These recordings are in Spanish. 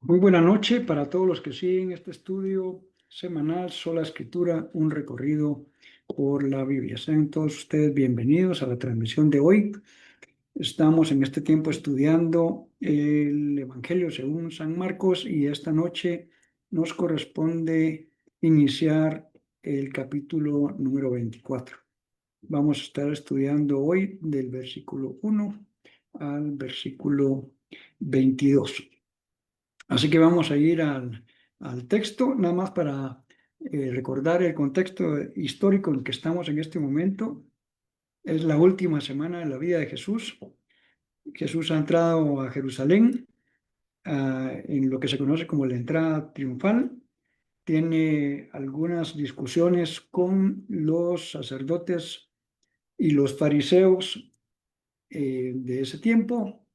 Muy buena noche para todos los que siguen este estudio semanal Sola Escritura, un recorrido por la Biblia. Sean todos ustedes bienvenidos a la transmisión de hoy. Estamos en este tiempo estudiando el Evangelio según San Marcos y esta noche nos corresponde iniciar el capítulo número 24. Vamos a estar estudiando hoy del versículo 1 al versículo 22. Así que vamos a ir al texto, nada más para recordar el contexto histórico en que estamos en este momento. Es la última semana de la vida de Jesús. Jesús ha entrado a Jerusalén en lo que se conoce como la entrada triunfal. Tiene algunas discusiones con los sacerdotes y los fariseos de ese tiempo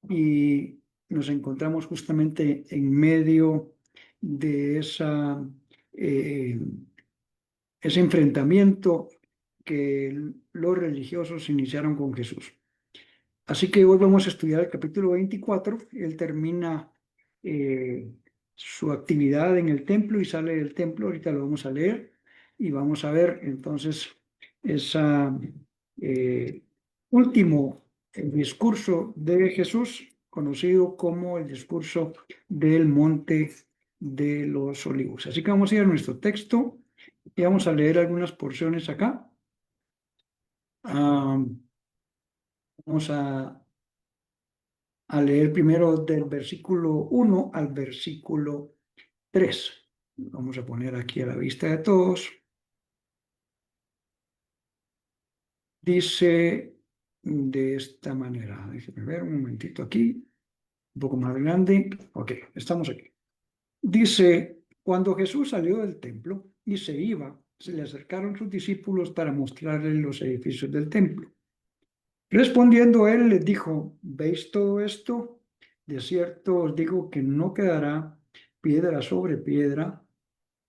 y nos encontramos justamente en medio de eh, ese enfrentamiento que los religiosos iniciaron con Jesús. Así que hoy vamos a estudiar el capítulo 24. Él termina eh, su actividad en el templo y sale del templo. Ahorita lo vamos a leer y vamos a ver entonces ese último discurso de Jesús, conocido como el discurso del Monte de los Olivos. Así que vamos a ir a nuestro texto y vamos a leer algunas porciones acá. Ah, vamos a leer primero del versículo 1 al versículo 3. Vamos a poner aquí a la vista de todos. Dice de esta manera. Déjenme ver un momentito aquí, un poco más grande. Ok, estamos aquí. Dice, cuando Jesús salió del templo y se iba, se le acercaron sus discípulos para mostrarle los edificios del templo. Respondiendo él les dijo, ¿veis todo esto? De cierto os digo que no quedará piedra sobre piedra,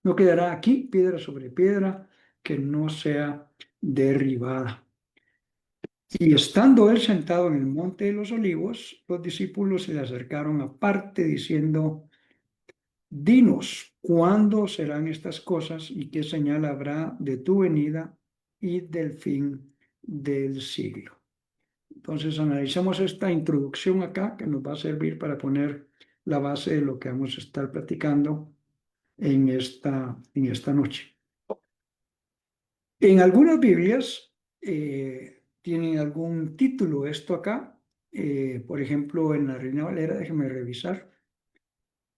no quedará aquí piedra sobre piedra que no sea derribada. Y estando él sentado en el monte de los olivos, los discípulos se le acercaron aparte diciendo, dinos, ¿cuándo serán estas cosas y qué señal habrá de tu venida y del fin del siglo? Entonces, analicemos esta introducción acá que nos va a servir para poner la base de lo que vamos a estar platicando en esta noche. En algunas Biblias tienen algún título esto acá. Por ejemplo, en la Reina Valera, déjeme revisar.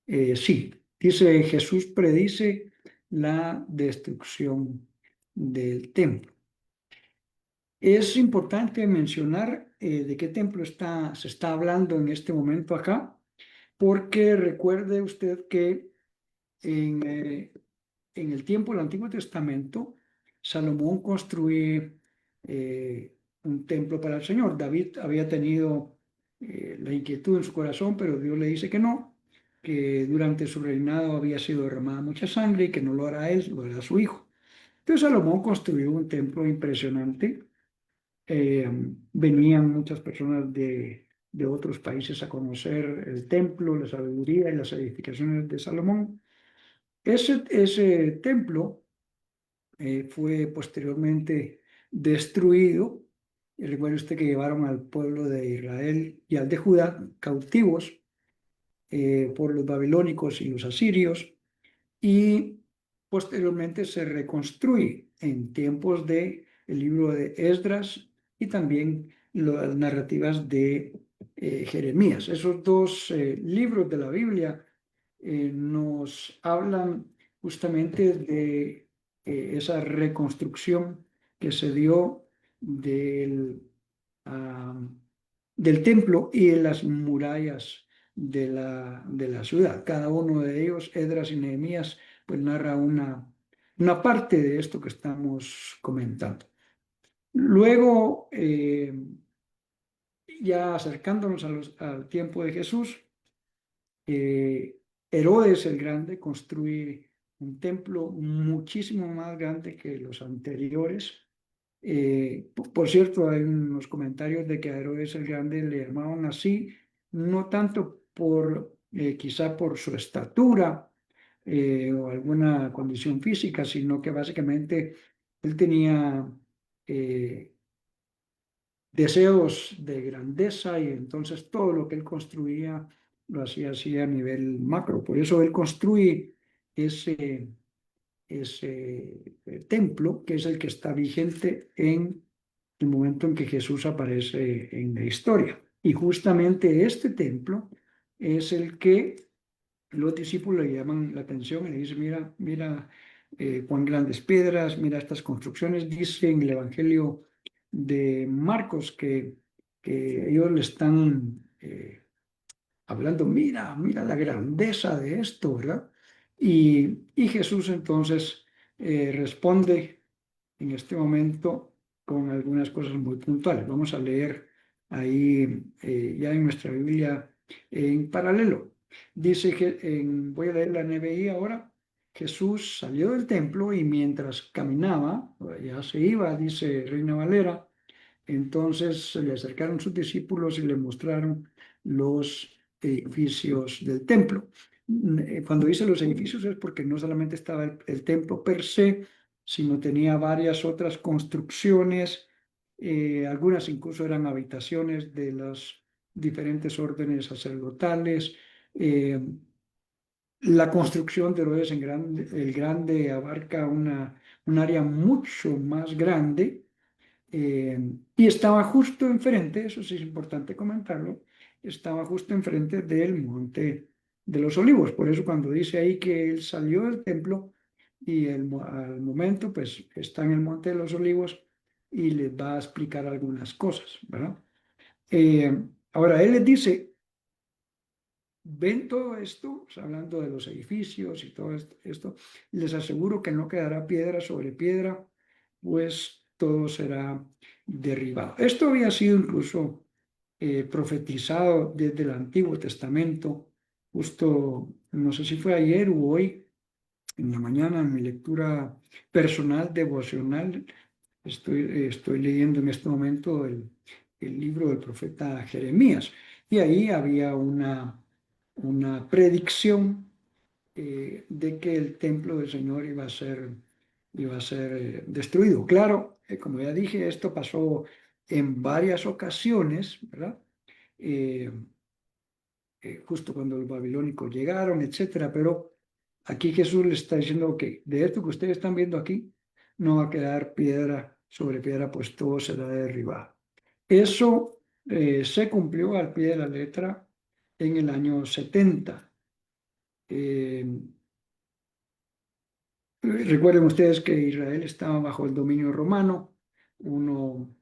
Sí, dice Jesús predice la destrucción del templo. Es importante mencionar de qué templo se está hablando en este momento acá, porque recuerde usted que en el tiempo del Antiguo Testamento, Salomón construye un templo para el Señor. David había tenido la inquietud en su corazón, pero Dios le dice que no, que durante su reinado había sido derramada mucha sangre y que no lo hará él, lo hará su hijo. Entonces Salomón construyó un templo impresionante. Venían muchas personas de otros países a conocer el templo, la sabiduría y las edificaciones de Salomón. Ese templo fue posteriormente destruido. Y recuerde usted que llevaron al pueblo de Israel y al de Judá cautivos por los babilónicos y los asirios, y posteriormente se reconstruye en tiempos de el libro de Esdras y también las narrativas de Jeremías. Esos dos libros de la Biblia nos hablan justamente de esa reconstrucción que se dio del, ah, del templo y de las murallas de la ciudad. Cada uno de ellos, Esdras y Nehemías, pues narra una parte de esto que estamos comentando. Luego, ya acercándonos al tiempo de Jesús, eh, Herodes el Grande construye un templo muchísimo más grande que los anteriores. Por cierto, hay unos comentarios de que a Herodes el Grande le llamaban así, no tanto por quizá por su estatura o alguna condición física, sino que básicamente él tenía deseos de grandeza y entonces todo lo que él construía lo hacía así a nivel macro. Por eso él construye ese templo, que es el que está vigente en el momento en que Jesús aparece en la historia. Y justamente este templo es el que los discípulos le llaman la atención y le dicen, mira, mira cuán grandes piedras, mira estas construcciones. Dice en el Evangelio de Marcos que ellos le están hablando, mira, mira la grandeza de esto, ¿verdad? Y Jesús entonces responde en este momento con algunas cosas muy puntuales. Vamos a leer ahí ya en nuestra Biblia en paralelo. Dice que, voy a leer la NBI ahora, Jesús salió del templo y mientras caminaba, ya se iba, dice Reina Valera, entonces se le acercaron sus discípulos y le mostraron los edificios del templo. Cuando dice los edificios es porque no solamente estaba el templo per se, sino tenía varias otras construcciones, algunas incluso eran habitaciones de las diferentes órdenes sacerdotales. eh, la construcción de Herodes el Grande abarca un área mucho más grande y estaba justo enfrente, eso sí es importante comentarlo, estaba justo enfrente del Monte de los Olivos. Por eso cuando dice ahí que él salió del templo y al momento pues está en el Monte de los Olivos y les va a explicar algunas cosas, ¿verdad? Ahora él les dice, ven todo esto, o sea, hablando de los edificios y todo esto, les aseguro que no quedará piedra sobre piedra, pues todo será derribado. Esto había sido incluso profetizado desde el Antiguo Testamento, justo, no sé si fue ayer o hoy, en la mañana, en mi lectura personal, devocional, estoy leyendo en este momento el libro del profeta Jeremías. Y ahí había una predicción de que el templo del Señor iba a ser destruido. Claro, como ya dije, esto pasó en varias ocasiones, ¿verdad? Eh, justo cuando los babilónicos llegaron, etcétera, pero aquí Jesús le está diciendo que de esto que ustedes están viendo aquí, no va a quedar piedra sobre piedra, pues todo será derribado. Eso se cumplió al pie de la letra en el año 70. Eh, Recuerden ustedes que Israel estaba bajo el dominio romano, uno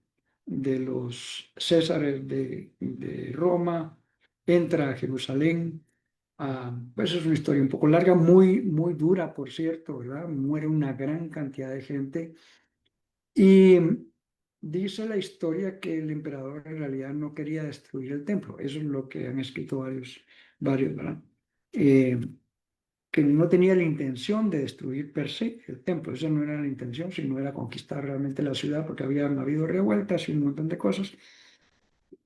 de los césares de Roma entra a Jerusalén. Pues es una historia un poco larga, muy, muy dura, por cierto, ¿verdad? Muere una gran cantidad de gente. Y dice la historia que el emperador en realidad no quería destruir el templo. Eso es lo que han escrito varios, ¿verdad? Eh, que no tenía la intención de destruir per se el templo. Esa no era la intención, sino era conquistar realmente la ciudad porque habían habido revueltas y un montón de cosas.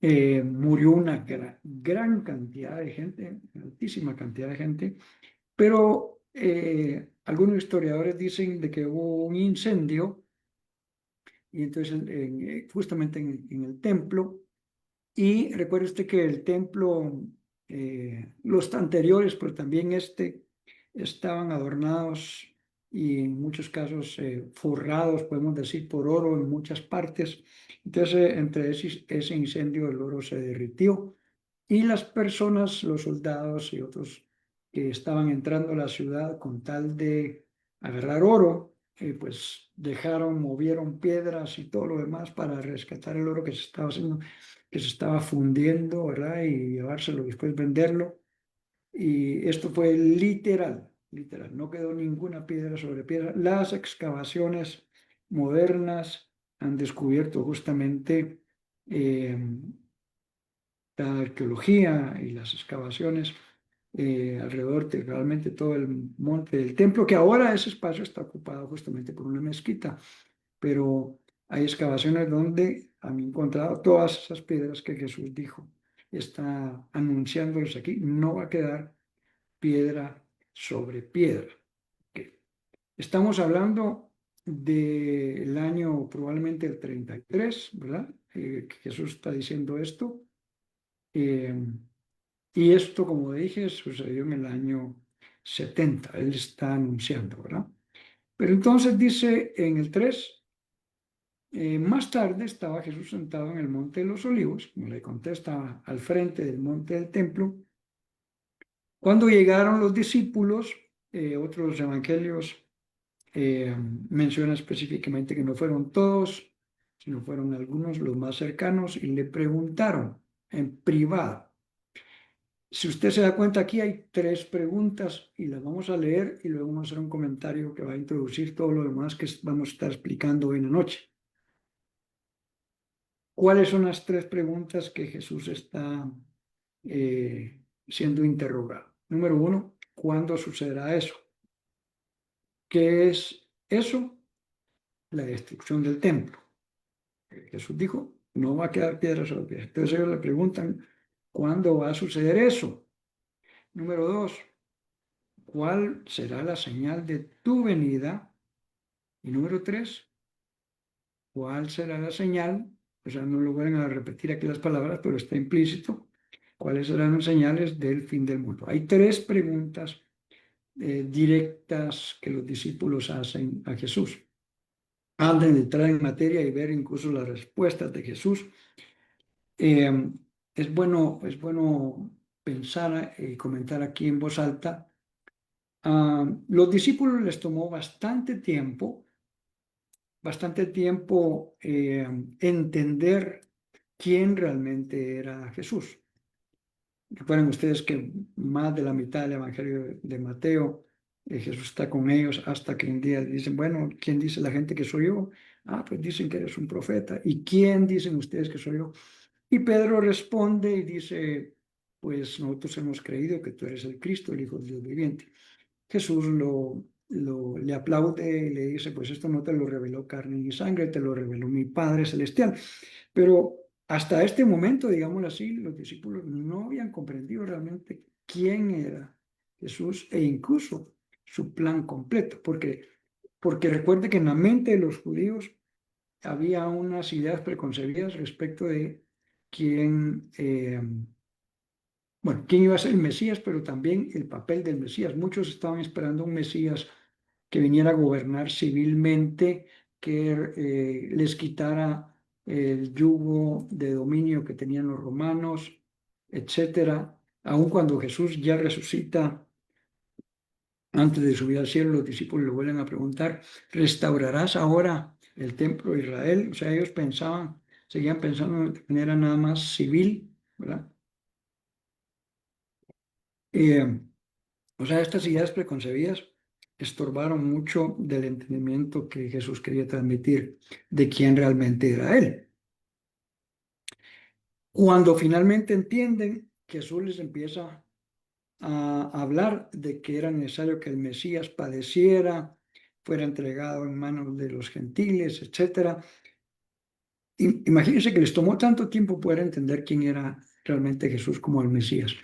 Murió una gran cantidad de gente, altísima cantidad de gente, pero algunos historiadores dicen de que hubo un incendio y entonces justamente en el templo. Y recuerde usted que el templo, los anteriores, pero también este, estaban adornados y en muchos casos forrados, podemos decir, por oro en muchas partes. Entonces, entre ese incendio el oro se derritió y las personas, los soldados y otros que estaban entrando a la ciudad con tal de agarrar oro, pues movieron piedras y todo lo demás para rescatar el oro que se estaba haciendo, que se estaba fundiendo, ¿verdad? Y llevárselo, después venderlo. Y esto fue literal, literal, no quedó ninguna piedra sobre piedra. Las excavaciones modernas han descubierto justamente eh, la arqueología y las excavaciones alrededor de realmente todo el monte del templo, que ahora ese espacio está ocupado justamente por una mezquita, pero hay excavaciones donde han encontrado todas esas piedras que Jesús dijo está anunciándoles aquí, no va a quedar piedra sobre piedra. Okay. Estamos hablando del año probablemente el 33, ¿verdad? Que Jesús está diciendo esto. Eh, y esto, como dije, sucedió en el año 70. Él está anunciando, ¿verdad? Pero entonces dice en el 3, más tarde estaba Jesús sentado en el monte de los olivos, como le conté, estaba al frente del monte del templo. Cuando llegaron los discípulos, otros evangelios menciona específicamente que no fueron todos, sino fueron algunos, los más cercanos, y le preguntaron en privado. Si usted se da cuenta, aquí hay 3 preguntas y las vamos a leer y luego vamos a hacer un comentario que va a introducir todo lo demás que vamos a estar explicando hoy en la noche. ¿Cuáles son las 3 preguntas que Jesús está siendo interrogado? Número 1, ¿cuándo sucederá eso? ¿Qué es eso? La destrucción del templo. Jesús dijo, no va a quedar piedra sobre piedra. Entonces ellos le preguntan, ¿cuándo va a suceder eso? Número 2, ¿cuál será la señal de tu venida? Y número 3, ¿cuál será la señal? O sea, no lo vuelven a repetir aquí las palabras, pero está implícito. ¿Cuáles serán las señales del fin del mundo? Hay 3 preguntas directas que los discípulos hacen a Jesús. Antes de entrar en materia y ver incluso las respuestas de Jesús, Eh, es bueno pensar y comentar aquí en voz alta. Los discípulos les tomó bastante tiempo entender quién realmente era Jesús. Recuerden ustedes que más de la mitad del Evangelio de Mateo, Jesús está con ellos hasta que un día dicen, bueno, ¿quién dice la gente que soy yo? Ah, pues dicen que eres un profeta. ¿Y quién dicen ustedes que soy yo? Y Pedro responde y dice, pues nosotros hemos creído que tú eres el Cristo, el Hijo de Dios viviente. Jesús le aplaude y le dice, pues esto no te lo reveló carne ni sangre, te lo reveló mi Padre Celestial. Pero hasta este momento, digámoslo así, los discípulos no habían comprendido realmente quién era Jesús e incluso su plan completo, porque recuerde que en la mente de los judíos había unas ideas preconcebidas respecto de quién, quién iba a ser el Mesías, pero también el papel del Mesías. Muchos estaban esperando un Mesías que viniera a gobernar civilmente, que les quitara el yugo de dominio que tenían los romanos, etcétera. Aun cuando Jesús ya resucita, antes de subir al cielo, los discípulos le vuelven a preguntar, ¿restaurarás ahora el templo de Israel? O sea, ellos seguían pensando de manera nada más civil, ¿verdad? Eh, o sea, estas ideas preconcebidas estorbaron mucho del entendimiento que Jesús quería transmitir de quién realmente era Él. Cuando finalmente entienden, Jesús les empieza a hablar de que era necesario que el Mesías padeciera, fuera entregado en manos de los gentiles, etcétera. Imagínense que les tomó tanto tiempo poder entender quién era realmente Jesús como el Mesías.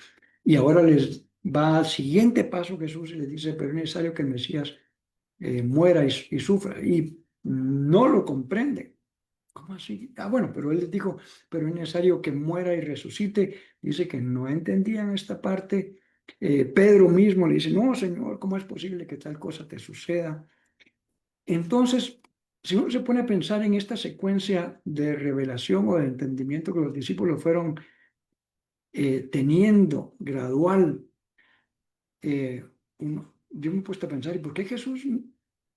Y ahora les va al siguiente paso Jesús y les dice, pero es necesario que el Mesías muera y sufra. Y no lo comprenden. ¿Cómo así? Ah, bueno, pero él les dijo, pero es necesario que muera y resucite. Dice que no entendían esta parte. Pedro mismo le dice, no, Señor, ¿cómo es posible que tal cosa te suceda? Entonces, si uno se pone a pensar en esta secuencia de revelación o de entendimiento que los discípulos fueron teniendo gradual, yo me he puesto a pensar, ¿y por qué Jesús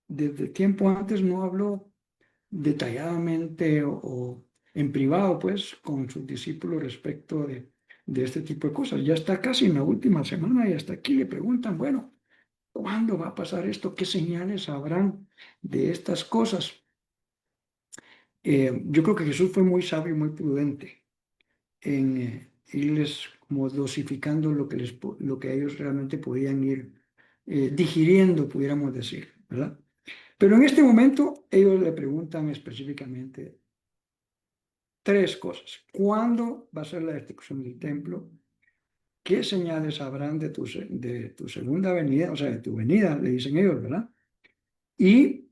desde tiempo antes no habló detalladamente o en privado, pues, con sus discípulos respecto de este tipo de cosas? Ya está casi en la última semana y hasta aquí le preguntan, bueno, ¿cuándo va a pasar esto? ¿Qué señales habrán de estas cosas? Yo creo que Jesús fue muy sabio y muy prudente en irles como dosificando lo que ellos realmente podían ir digiriendo, pudiéramos decir, ¿verdad? Pero en este momento ellos le preguntan específicamente tres cosas. ¿Cuándo va a ser la destrucción del templo? ¿Qué señales habrán de tu segunda venida? O sea, de tu venida, le dicen ellos, ¿verdad? Y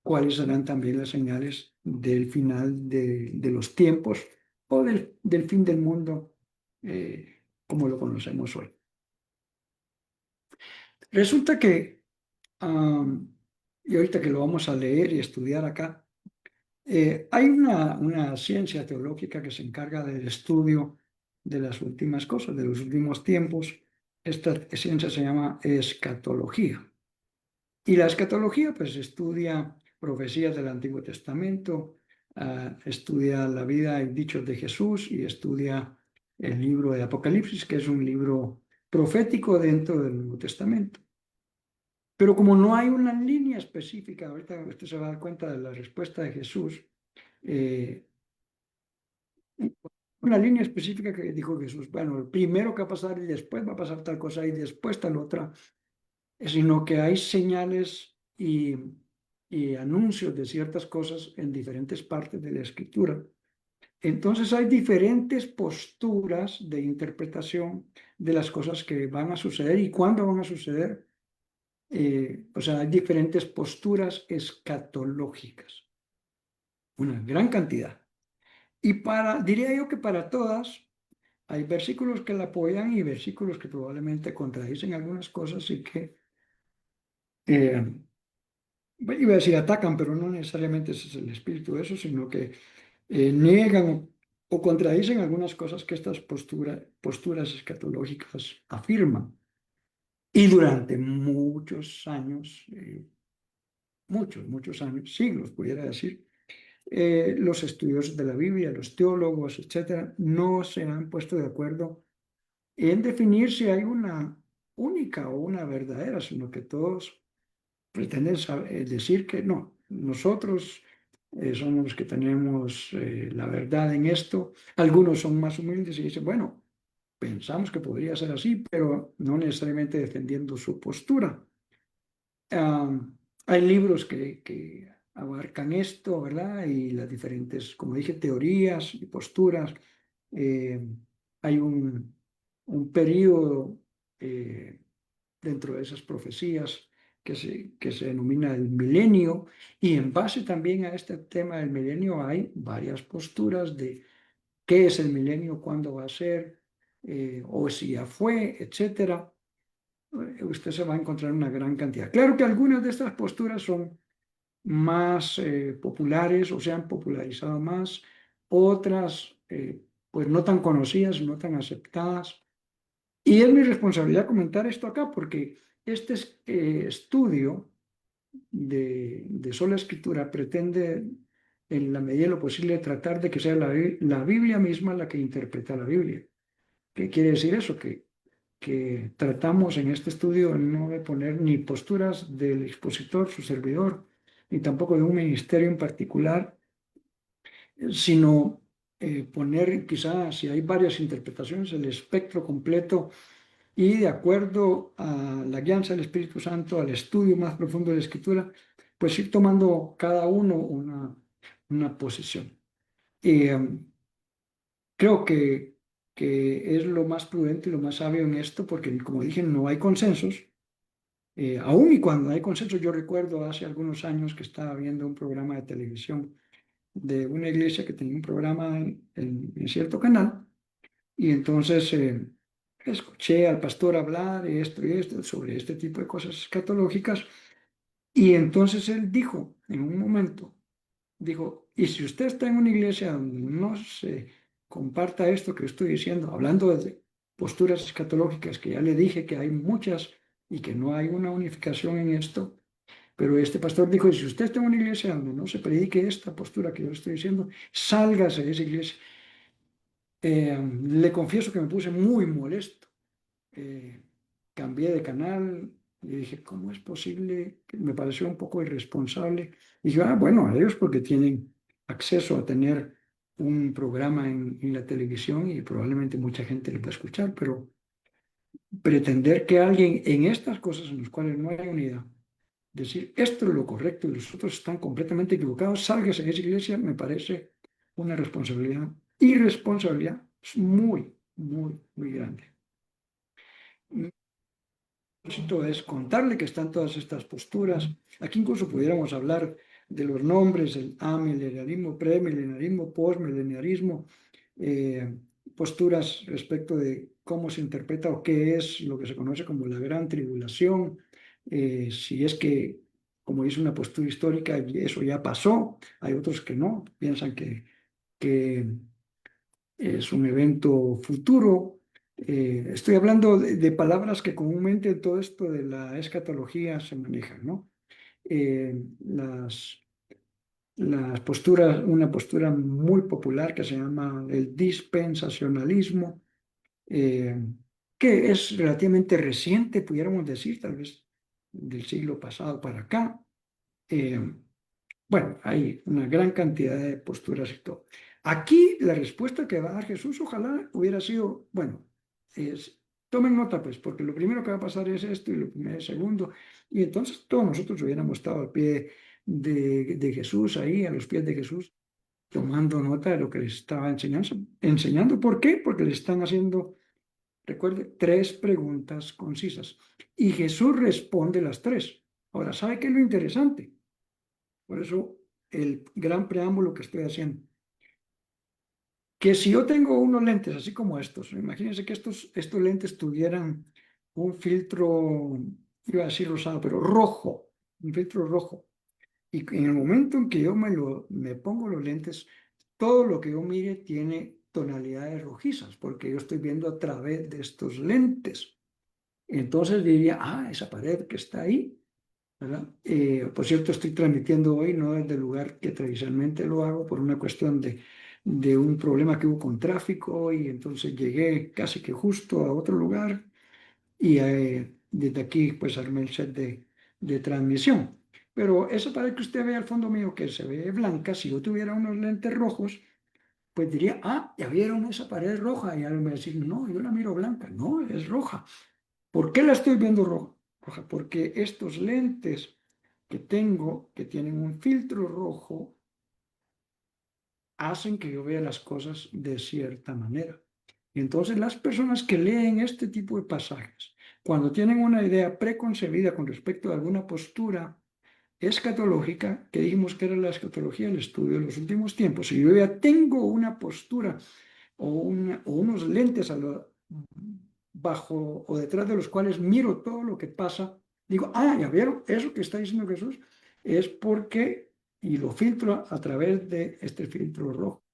cuáles serán también las señales del final de los tiempos o del fin del mundo, como lo conocemos hoy. Resulta que, y ahorita que lo vamos a leer y estudiar acá, hay una ciencia teológica que se encarga del estudio de las últimas cosas, de los últimos tiempos. Esta ciencia se llama escatología. Y la escatología, pues, estudia profecías del Antiguo Testamento, estudia la vida y dichos de Jesús y estudia el libro de Apocalipsis, que es un libro profético dentro del Nuevo Testamento. Pero como no hay una línea específica, ahorita usted se va a dar cuenta de la respuesta de Jesús, eh, una línea específica que dijo Jesús, bueno, el primero que va a pasar y después va a pasar tal cosa y después tal otra, sino que hay señales y anuncios de ciertas cosas en diferentes partes de la escritura. Entonces hay diferentes posturas de interpretación de las cosas que van a suceder y cuándo van a suceder. O sea, hay diferentes posturas escatológicas, una gran cantidad. Y diría yo que para todas hay versículos que la apoyan y versículos que probablemente contradicen algunas cosas y que eh, iba a decir atacan, pero no necesariamente ese es el espíritu de eso, sino que niegan o contradicen algunas cosas que estas posturas escatológicas afirman. Y durante muchos años, muchos años, siglos, pudiera decir, los estudiosos de la Biblia, los teólogos, etcétera, no se han puesto de acuerdo en definir si hay una única o una verdadera, sino que todos pretenden decir que no, nosotros somos los que tenemos la verdad en esto. Algunos son más humildes y dicen, bueno, pensamos que podría ser así, pero no necesariamente defendiendo su postura. Hay libros que abarcan esto, ¿verdad? Y las diferentes, como dije, teorías y posturas. Eh, hay un periodo dentro de esas profecías que se denomina el milenio, y en base también a este tema del milenio hay varias posturas de qué es el milenio, cuándo va a ser, o si ya fue, etcétera. Usted se va a encontrar una gran cantidad. Claro que algunas de estas posturas son más populares o se han popularizado más, otras pues no tan conocidas, no tan aceptadas. Y es mi responsabilidad comentar esto acá porque este estudio de sola escritura pretende, en la medida de lo posible, tratar de que sea la Biblia misma la que interpreta la Biblia. ¿Qué quiere decir eso? Que tratamos en este estudio no de poner ni posturas del expositor, su servidor, ni tampoco de un ministerio en particular, sino poner quizás, si hay varias interpretaciones, el espectro completo y de acuerdo a la guianza del Espíritu Santo, al estudio más profundo de la Escritura, pues ir tomando cada uno una posición. Y creo que es lo más prudente y lo más sabio en esto, porque como dije, no hay consensos. Aún y cuando hay consenso, yo recuerdo hace algunos años que estaba viendo un programa de televisión de una iglesia que tenía un programa en cierto canal, y entonces escuché al pastor hablar esto y esto sobre este tipo de cosas escatológicas, y entonces él dijo en un momento, dijo, y si usted está en una iglesia donde no se comparta esto que estoy diciendo, hablando de posturas escatológicas, que ya le dije que hay muchas y que no hay una unificación en esto, pero este pastor dijo, y si usted está en una iglesia donde no se predique esta postura que yo estoy diciendo, sálgase de esa iglesia. Le confieso que me puse muy molesto. Eh, Cambié de canal y dije, ¿cómo es posible? Me pareció un poco irresponsable. Y dije, bueno, a ellos porque tienen acceso a tener un programa en la televisión y probablemente mucha gente le pueda escuchar, pero pretender que alguien en estas cosas en las cuales no hay unidad, decir esto es lo correcto y los otros están completamente equivocados, sálgase de esa iglesia, me parece una responsabilidad y responsabilidad muy, muy, muy grande. Mi propósito es contarle que están todas estas posturas. Aquí incluso pudiéramos hablar de los nombres, el amilenialismo, premilenialismo, postmilenialismo, eh, posturas respecto de cómo se interpreta o qué es lo que se conoce como la gran tribulación, si es que, como dice una postura histórica, eso ya pasó, hay otros que no, piensan que es un evento futuro. Estoy hablando de palabras que comúnmente en todo esto de la escatología se manejan, ¿no? Las posturas, una postura muy popular que se llama el dispensacionalismo, eh, que es relativamente reciente, pudiéramos decir, tal vez del siglo pasado para acá. Eh, bueno, hay una gran cantidad de posturas y todo. Aquí la respuesta que va a dar Jesús, ojalá hubiera sido, bueno, tomen nota pues, porque lo primero que va a pasar es esto y lo primero es segundo, y entonces todos nosotros hubiéramos estado al pie de Jesús, ahí a los pies de Jesús, tomando nota de lo que les estaba enseñando. ¿Por qué? Porque le están haciendo, recuerde, tres preguntas concisas, y Jesús responde las tres. Ahora, ¿sabe qué es lo interesante? Por eso el gran preámbulo que estoy haciendo. Que si yo tengo unos lentes así como estos, imagínense que estos lentes tuvieran un filtro, iba a decir rosado, pero rojo, un filtro rojo. Y en el momento en que yo me pongo los lentes, todo lo que yo mire tiene tonalidades rojizas, porque yo estoy viendo a través de estos lentes. Entonces diría, esa pared que está ahí, ¿verdad? Por cierto, estoy transmitiendo hoy, no desde el lugar que tradicionalmente lo hago, por una cuestión de un problema que hubo con tráfico y entonces llegué casi que justo a otro lugar y desde aquí pues armé el set de transmisión. Pero esa pared que usted ve al fondo mío, que se ve blanca, si yo tuviera unos lentes rojos, pues diría, ya vieron esa pared roja. Y alguien me va a decir, no, yo la miro blanca. No, es roja. ¿Por qué la estoy viendo roja? Porque estos lentes que tengo, que tienen un filtro rojo, hacen que yo vea las cosas de cierta manera. Y entonces las personas que leen este tipo de pasajes, cuando tienen una idea preconcebida con respecto a alguna postura escatológica, que dijimos que era la escatología, el estudio de los últimos tiempos, si yo ya tengo una postura o unos lentes bajo o detrás de los cuales miro todo lo que pasa, digo, ya vieron, eso que está diciendo Jesús es porque, y lo filtro a través de este filtro rojo.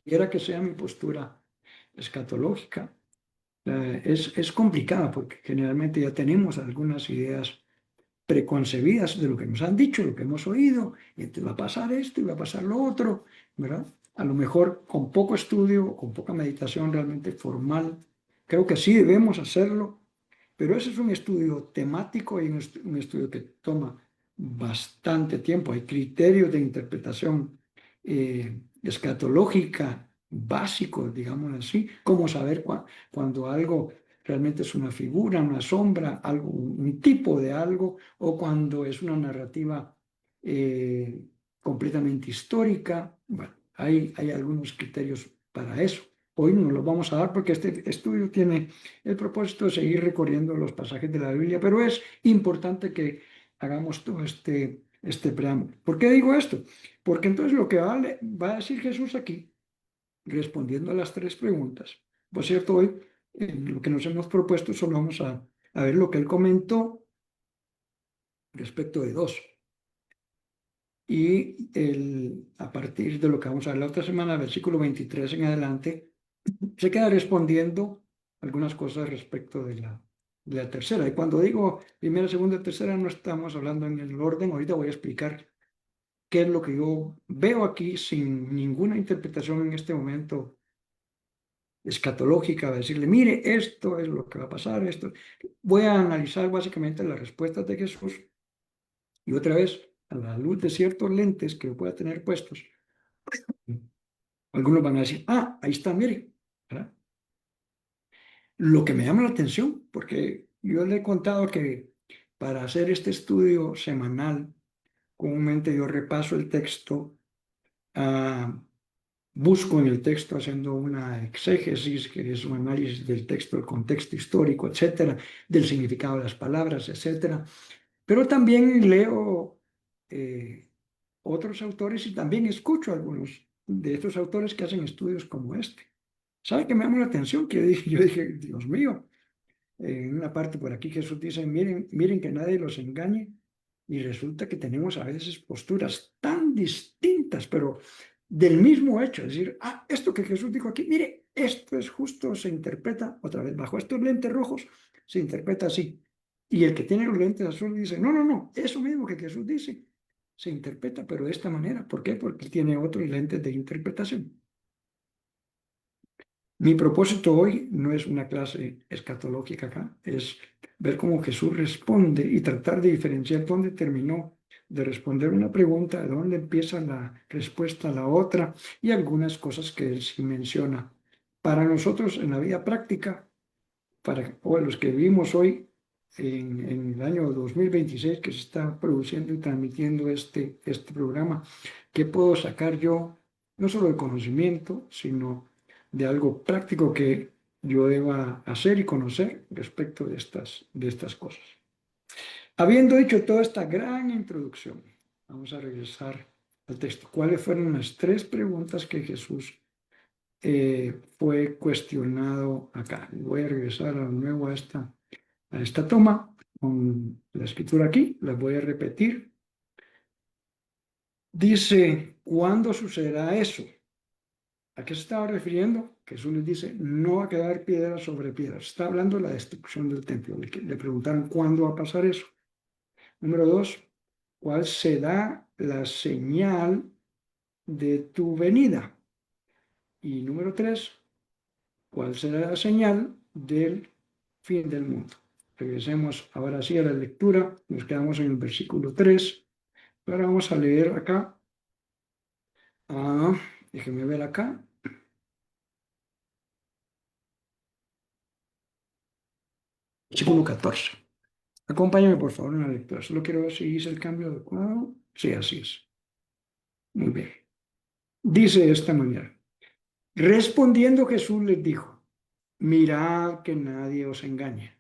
Quiera que sea mi postura escatológica, es complicada porque generalmente ya tenemos algunas ideas preconcebidas de lo que nos han dicho, lo que hemos oído, y entonces va a pasar esto y va a pasar lo otro, ¿verdad? A lo mejor con poco estudio, con poca meditación realmente formal, creo que sí debemos hacerlo, pero ese es un estudio temático y un estudio que toma bastante tiempo. Hay criterios de interpretación escatológica básicos, digamos así, cómo saber cuando algo realmente es una figura, una sombra, algo, un tipo de algo, o cuando es una narrativa eh, completamente histórica. Bueno, hay algunos criterios para eso. Hoy no los vamos a dar porque este estudio tiene el propósito de seguir recorriendo los pasajes de la Biblia, pero es importante que hagamos todo este preámbulo. ¿Por qué digo esto? Porque entonces lo que va a decir Jesús aquí, respondiendo a las tres preguntas, por cierto, hoy en lo que nos hemos propuesto solo vamos a ver lo que él comentó respecto de dos. Y a partir de lo que vamos a ver la otra semana, versículo 23 en adelante, se queda respondiendo algunas cosas respecto de la tercera. Y cuando digo primera, segunda, tercera, no estamos hablando en el orden. Ahorita voy a explicar qué es lo que yo veo aquí sin ninguna interpretación en este momento escatológica, de decirle, mire, esto es lo que va a pasar, esto. Voy a analizar básicamente las respuestas de Jesús y otra vez, a la luz de ciertos lentes que pueda tener puestos, algunos van a decir, ahí está, mire, ¿verdad? Lo que me llama la atención, porque yo le he contado que para hacer este estudio semanal, comúnmente yo repaso el texto busco en el texto haciendo una exégesis, que es un análisis del texto, el contexto histórico, etcétera, del significado de las palabras, etcétera. Pero también leo otros autores y también escucho a algunos de estos autores que hacen estudios como este. ¿Sabe qué me llamó la atención? Que yo dije, Dios mío, en una parte por aquí Jesús dice, miren, miren que nadie los engañe. Y resulta que tenemos a veces posturas tan distintas, pero del mismo hecho. Es decir, esto que Jesús dijo aquí, mire, esto es justo, se interpreta otra vez bajo estos lentes rojos, se interpreta así. Y el que tiene los lentes azules dice, no, no, no, eso mismo que Jesús dice, se interpreta, pero de esta manera. ¿Por qué? Porque él tiene otros lentes de interpretación. Mi propósito hoy no es una clase escatológica acá, es ver cómo Jesús responde y tratar de diferenciar dónde terminó de responder una pregunta, de dónde empieza la respuesta a la otra y algunas cosas que él sí menciona. Para nosotros en la vida práctica, o los que vivimos hoy en el año 2026 que se está produciendo y transmitiendo este programa, ¿qué puedo sacar yo, no solo de conocimiento, sino de algo práctico que yo deba hacer y conocer respecto de estas cosas? Habiendo dicho toda esta gran introducción, vamos a regresar al texto. ¿Cuáles fueron las tres preguntas que Jesús fue cuestionado acá? Voy a regresar de nuevo a esta toma con la escritura aquí, la voy a repetir. Dice, ¿cuándo sucederá eso? ¿A qué se estaba refiriendo? Jesús les dice, no va a quedar piedra sobre piedra. Está hablando de la destrucción del templo. Le preguntaron, ¿cuándo va a pasar eso? Número dos, ¿cuál será la señal de tu venida? Y número tres, ¿cuál será la señal del fin del mundo? Regresemos ahora sí a la lectura. Nos quedamos en el versículo 3. Ahora vamos a leer acá. Déjenme ver acá. Versículo 14. Acompáñame por favor en la lectura. Solo quiero ver si hice el cambio adecuado. Sí, así es. Muy bien. Dice de esta manera. Respondiendo Jesús les dijo, mirad que nadie os engañe,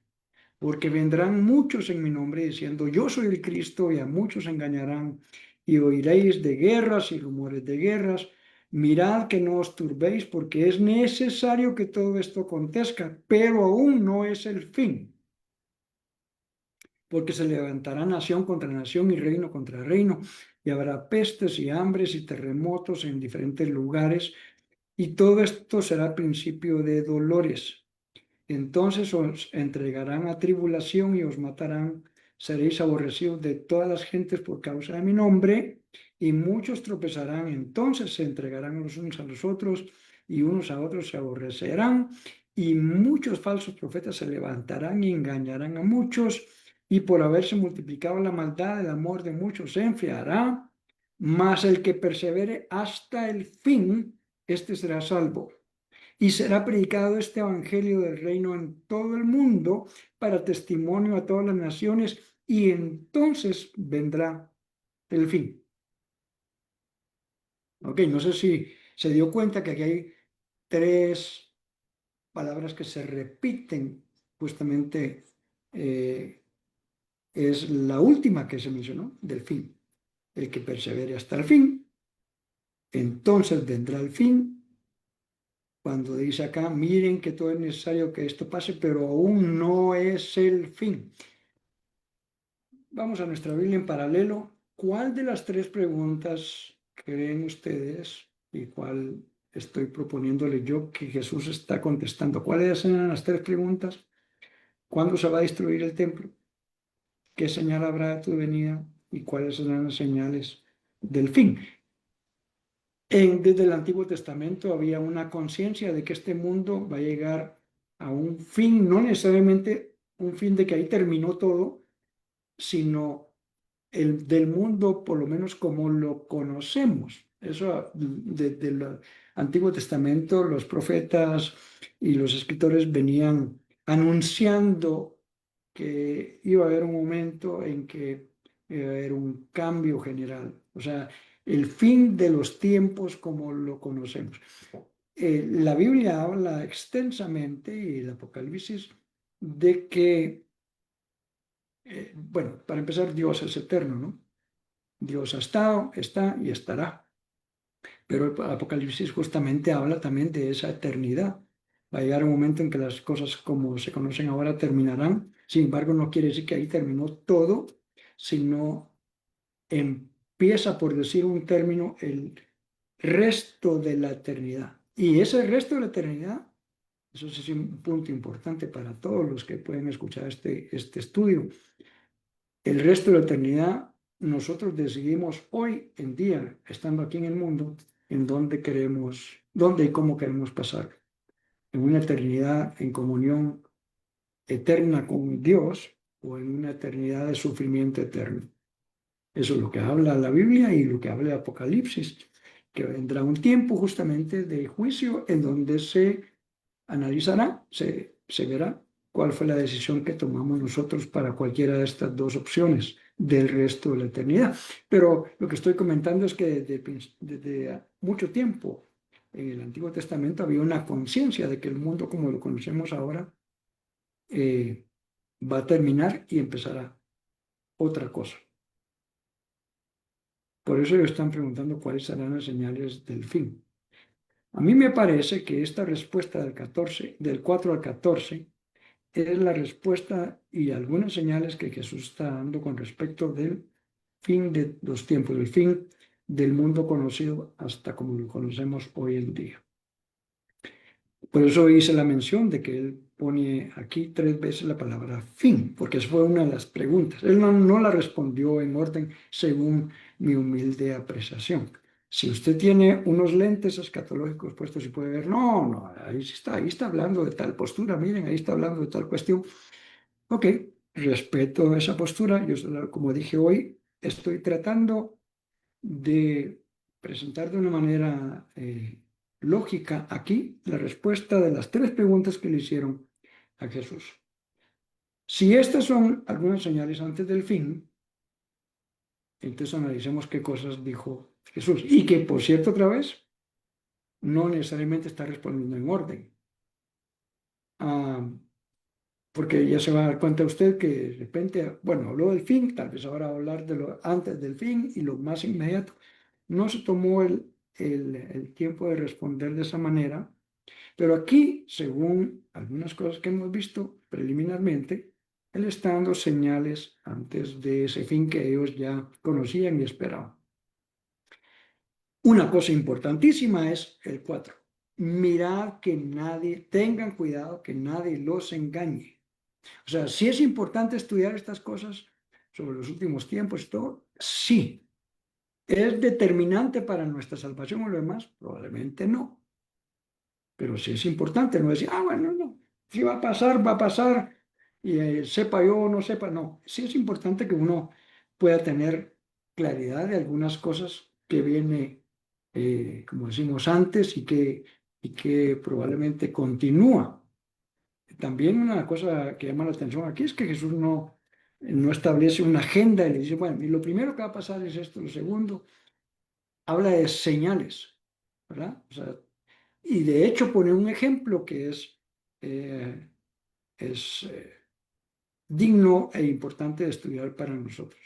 porque vendrán muchos en mi nombre diciendo, yo soy el Cristo, y a muchos engañarán, y oiréis de guerras y rumores de guerras. Mirad que no os turbéis, porque es necesario que todo esto acontezca, pero aún no es el fin. Porque se levantará nación contra nación y reino contra reino, y habrá pestes y hambres y terremotos en diferentes lugares, y todo esto será principio de dolores. Entonces os entregarán a tribulación y os matarán. Seréis aborrecidos de todas las gentes por causa de mi nombre, y muchos tropezarán. Entonces se entregarán los unos a los otros, y unos a otros se aborrecerán. Y muchos falsos profetas se levantarán y engañarán a muchos. Y por haberse multiplicado la maldad, el amor de muchos se enfriará. Mas el que persevere hasta el fin, este será salvo. Y será predicado este evangelio del reino en todo el mundo para testimonio a todas las naciones, y entonces vendrá el fin. Ok, no sé si se dio cuenta que aquí hay tres palabras que se repiten, justamente es la última que se mencionó, del fin. El que persevere hasta el fin, entonces vendrá el fin. Cuando dice acá, miren que todo es necesario que esto pase, pero aún no es el fin. Vamos a nuestra Biblia en paralelo. ¿Cuál de las tres preguntas creen ustedes y cuál estoy proponiéndole yo que Jesús está contestando? ¿Cuáles eran las tres preguntas? ¿Cuándo se va a destruir el templo? ¿Qué señal habrá de tu venida? ¿Y cuáles serán las señales del fin? Desde el Antiguo Testamento había una conciencia de que este mundo va a llegar a un fin, no necesariamente un fin de que ahí terminó todo, sino el del mundo, por lo menos como lo conocemos. Eso desde el Antiguo Testamento, los profetas y los escritores venían anunciando que iba a haber un momento en que iba a haber un cambio general. O sea, el fin de los tiempos como lo conocemos. La Biblia habla extensamente, y el Apocalipsis, de que, bueno, para empezar, Dios es eterno, ¿no? Dios ha estado, está y estará. Pero el Apocalipsis justamente habla también de esa eternidad. Va a llegar un momento en que las cosas como se conocen ahora terminarán. Sin embargo, no quiere decir que ahí terminó todo, sino empieza, por decir un término, el resto de la eternidad. Y ese resto de la eternidad, eso sí es un punto importante para todos los que pueden escuchar este estudio. El resto de la eternidad, nosotros decidimos hoy en día, estando aquí en el mundo, en dónde queremos, dónde y cómo queremos pasar. En una eternidad en comunión eterna con Dios o en una eternidad de sufrimiento eterno. Eso es lo que habla la Biblia y lo que habla el Apocalipsis, que vendrá un tiempo justamente de juicio en donde se analizará, se verá cuál fue la decisión que tomamos nosotros para cualquiera de estas dos opciones del resto de la eternidad. Pero lo que estoy comentando es que desde mucho tiempo en el Antiguo Testamento había una conciencia de que el mundo como lo conocemos ahora eh, va a terminar y empezará otra cosa. Por eso ellos están preguntando cuáles serán las señales del fin. A mí me parece que esta respuesta del 4 al 14, es la respuesta y algunas señales que Jesús está dando con respecto del fin de los tiempos, del fin del mundo conocido hasta como lo conocemos hoy en día. Por eso hice la mención de que él pone aquí 3 veces la palabra fin, porque esa fue una de las preguntas. Él no la respondió en orden según mi humilde apreciación. Si usted tiene unos lentes escatológicos puestos y puede ver, no, ahí está hablando de tal postura, miren, ahí está hablando de tal cuestión. Ok, respeto esa postura. Yo, como dije hoy, estoy tratando de presentar de una manera lógica aquí la respuesta de las 3 preguntas que le hicieron a Jesús. Si estas son algunas señales antes del fin, entonces analicemos qué cosas dijo Jesús. Y que, por cierto, otra vez, no necesariamente está respondiendo en orden. Ah, porque ya se va a dar cuenta usted que de repente, bueno, habló del fin, tal vez ahora va a hablar de lo antes del fin y lo más inmediato. No se tomó el tiempo de responder de esa manera, pero aquí, según algunas cosas que hemos visto preliminarmente, él está dando señales antes de ese fin que ellos ya conocían y esperaban. Una cosa importantísima es el 4. Mirad que nadie, tengan cuidado que nadie los engañe. O sea, ¿sí es importante estudiar estas cosas sobre los últimos tiempos y todo? Sí. ¿Es determinante para nuestra salvación o lo demás? Probablemente no. Pero sí es importante no decir, bueno, no, si va a pasar, va a pasar, y sepa yo o no sepa, no. Sí es importante que uno pueda tener claridad de algunas cosas que viene, como decimos antes, y que probablemente continúa. También una cosa que llama la atención aquí es que Jesús no establece una agenda y le dice, bueno, y lo primero que va a pasar es esto, lo segundo, habla de señales, ¿verdad? O sea, y de hecho pone un ejemplo que eh, es digno e importante de estudiar para nosotros.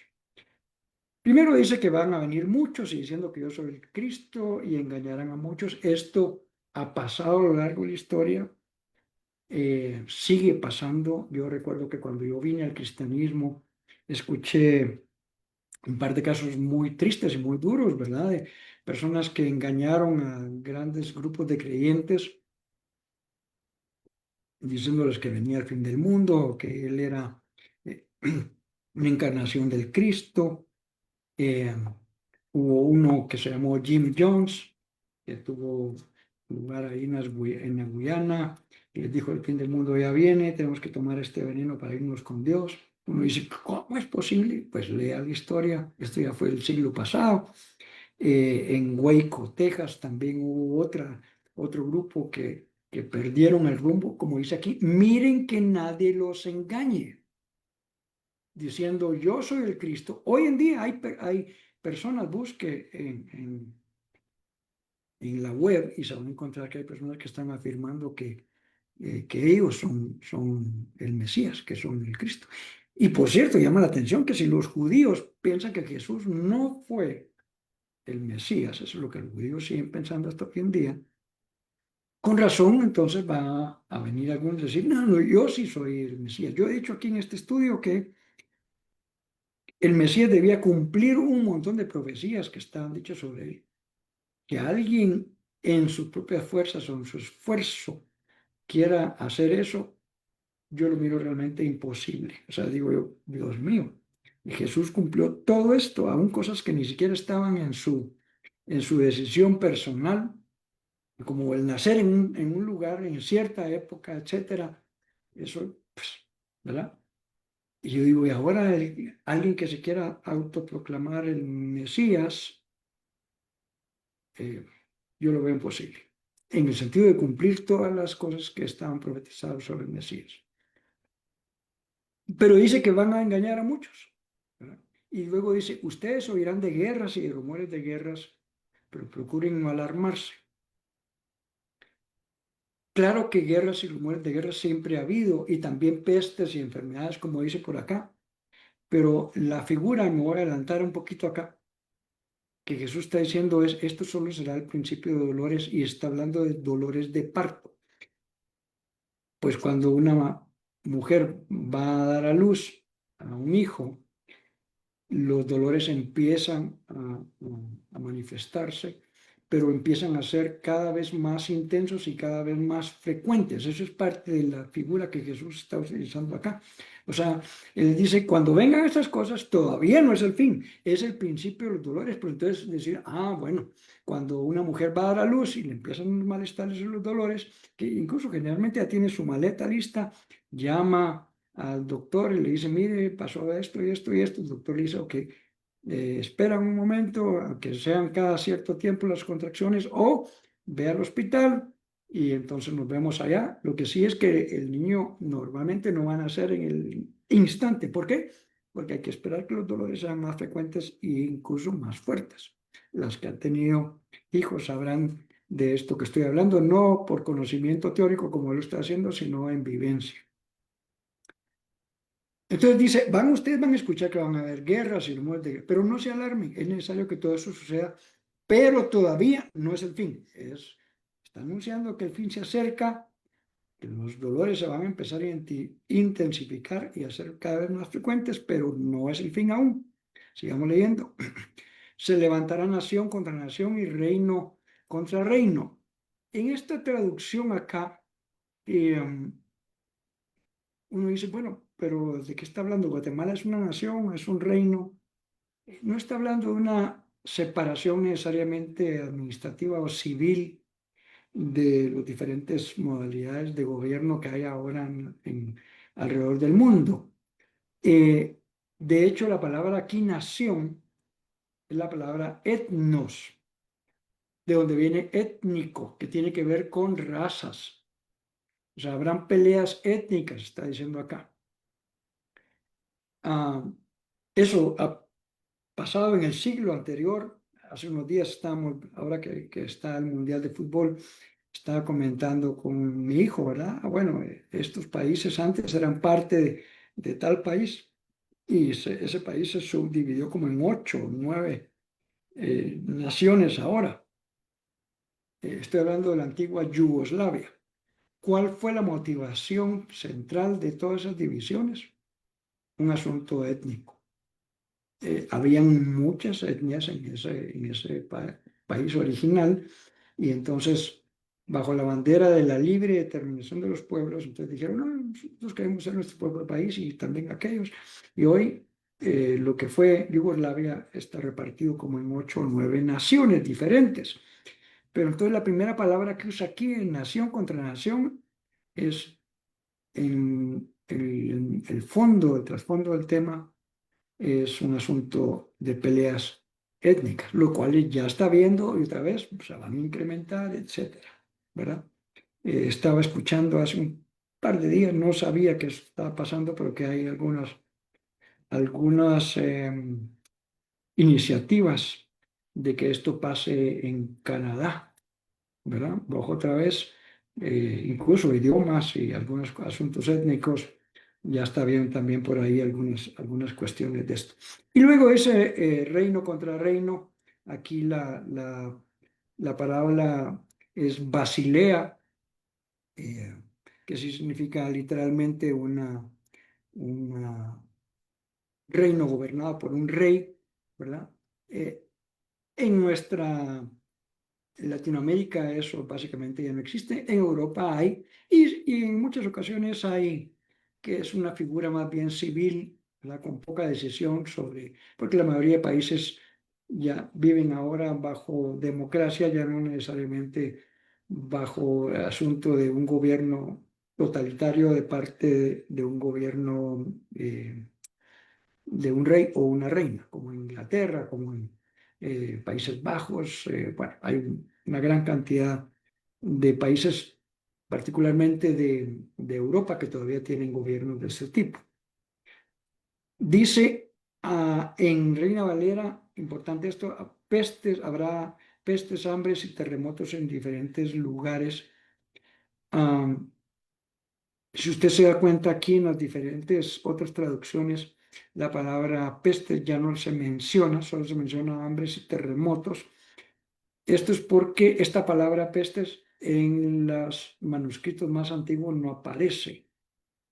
Primero dice que van a venir muchos y diciendo que yo soy el Cristo y engañarán a muchos. Esto ha pasado a lo largo de la historia. Sigue pasando. Yo recuerdo que cuando yo vine al cristianismo, escuché un par de casos muy tristes y muy duros, ¿verdad? De personas que engañaron a grandes grupos de creyentes, diciéndoles que venía el fin del mundo, que él era eh, una encarnación del Cristo. Eh, Hubo uno que se llamó Jim Jones, que tuvo lugar ahí en la Guyana, y les dijo, el fin del mundo ya viene, tenemos que tomar este veneno para irnos con Dios. Uno dice, ¿cómo es posible? Pues lea la historia, esto ya fue el siglo pasado. En Waco, Texas, también hubo otro grupo que perdieron el rumbo, como dice aquí, miren que nadie los engañe, diciendo yo soy el Cristo. Hoy en día hay personas busque en la web y se van a encontrar que hay personas que están afirmando que ellos son el Mesías, que son el Cristo. Y por cierto, llama la atención que si los judíos piensan que Jesús no fue el Mesías, eso es lo que los judíos siguen pensando hasta hoy en día, con razón entonces va a venir algunos a decir, no, no, yo sí soy el Mesías. Yo he dicho aquí en este estudio que el Mesías debía cumplir un montón de profecías que estaban dichas sobre él. Que alguien en sus propias fuerzas o en su esfuerzo quiera hacer eso, yo lo miro realmente imposible. O sea, digo yo, Dios mío, y Jesús cumplió todo esto, aún cosas que ni siquiera estaban en su decisión personal, como el nacer en un lugar, en cierta época, etcétera. Eso, pues, ¿verdad? Y yo digo, y ahora alguien que se quiera autoproclamar el Mesías, eh, yo lo veo imposible, en el sentido de cumplir todas las cosas que estaban profetizadas sobre el Mesías. Pero dice que van a engañar a muchos, ¿verdad? Y luego dice, ustedes oirán de guerras y de rumores de guerras, pero procuren no alarmarse. Claro que guerras y rumores de guerras siempre ha habido, y también pestes y enfermedades, como dice por acá, pero la figura, me voy a adelantar un poquito acá, que Jesús está diciendo es, esto solo será el principio de dolores, y está hablando de dolores de parto. Pues cuando una mujer va a dar a luz a un hijo, los dolores empiezan a manifestarse, pero empiezan a ser cada vez más intensos y cada vez más frecuentes. Eso es parte de la figura que Jesús está utilizando acá. O sea, él dice, cuando vengan estas cosas, todavía no es el fin, es el principio de los dolores. Pero entonces decir, bueno, cuando una mujer va a dar a luz y le empiezan los malestares y los dolores, que incluso generalmente ya tiene su maleta lista, llama al doctor y le dice, mire, pasó esto y esto y esto. El doctor le dice, ok, espera un momento, a que sean cada cierto tiempo las contracciones, o ve al hospital y entonces nos vemos allá. Lo que sí es que el niño normalmente no va a nacer en el instante. ¿Por qué? Porque hay que esperar que los dolores sean más frecuentes e incluso más fuertes. Las que han tenido hijos sabrán de esto que estoy hablando, no por conocimiento teórico como lo estoy haciendo, sino en vivencia. Entonces dice, ustedes van a escuchar que van a haber guerras y rumores de guerra, pero no se alarmen, es necesario que todo eso suceda, pero todavía no es el fin. Está anunciando que el fin se acerca, que los dolores se van a empezar a intensificar y a ser cada vez más frecuentes, pero no es el fin aún. Sigamos leyendo. Se levantará nación contra nación y reino contra reino. En esta traducción acá, eh, uno dice, bueno, pero ¿de qué está hablando? Guatemala es una nación, es un reino. No está hablando de una separación necesariamente administrativa o civil de las diferentes modalidades de gobierno que hay ahora alrededor del mundo. Eh, de hecho, la palabra aquí nación es la palabra etnos, de donde viene étnico, que tiene que ver con razas. O sea, habrán peleas étnicas, está diciendo acá. Ah, eso ha pasado en el siglo anterior. Hace unos días ahora que está el Mundial de Fútbol, estaba comentando con mi hijo, ¿verdad? Bueno, estos países antes eran parte de tal país, y ese país se subdividió como en 8 o 9 naciones ahora. Estoy hablando de la antigua Yugoslavia. ¿Cuál fue la motivación central de todas esas divisiones? Un asunto étnico. Habían muchas etnias en ese país original, y entonces, bajo la bandera de la libre determinación de los pueblos, entonces dijeron, no, nosotros queremos ser nuestro propio país y también aquellos. Y hoy lo que fue Yugoslavia está repartido como en 8 o 9 naciones diferentes. Pero entonces la primera palabra que usa aquí en nación contra nación es en el fondo, el trasfondo del tema es un asunto de peleas étnicas, lo cual ya está viendo y otra vez se van a incrementar, etcétera, ¿verdad? Estaba escuchando hace un par de días, no sabía qué estaba pasando, pero que hay algunas iniciativas de que esto pase en Canadá, ¿verdad? Bajo otra vez, incluso idiomas y algunos asuntos étnicos, ya está bien también por ahí algunas cuestiones de esto. Y luego ese reino contra reino, aquí la palabra es Basilea, eh, que sí significa literalmente una reino gobernado por un rey, ¿verdad? Eh, en nuestra Latinoamérica eso básicamente ya no existe. En Europa hay, y en muchas ocasiones hay, que es una figura más bien civil, ¿verdad? Con poca decisión sobre, porque la mayoría de países ya viven ahora bajo democracia, ya no necesariamente bajo el asunto de un gobierno totalitario de parte de un gobierno de un rey o una reina, como en Inglaterra, como en Países Bajos. Bueno, hay una gran cantidad de países, particularmente de Europa, que todavía tienen gobiernos de ese tipo. Dice en Reina Valera, importante esto, habrá pestes, hambres y terremotos en diferentes lugares. Ah, si usted se da cuenta aquí en las diferentes otras traducciones, la palabra peste ya no se menciona, solo se menciona hambres y terremotos. Esto es porque esta palabra pestes en los manuscritos más antiguos no aparece.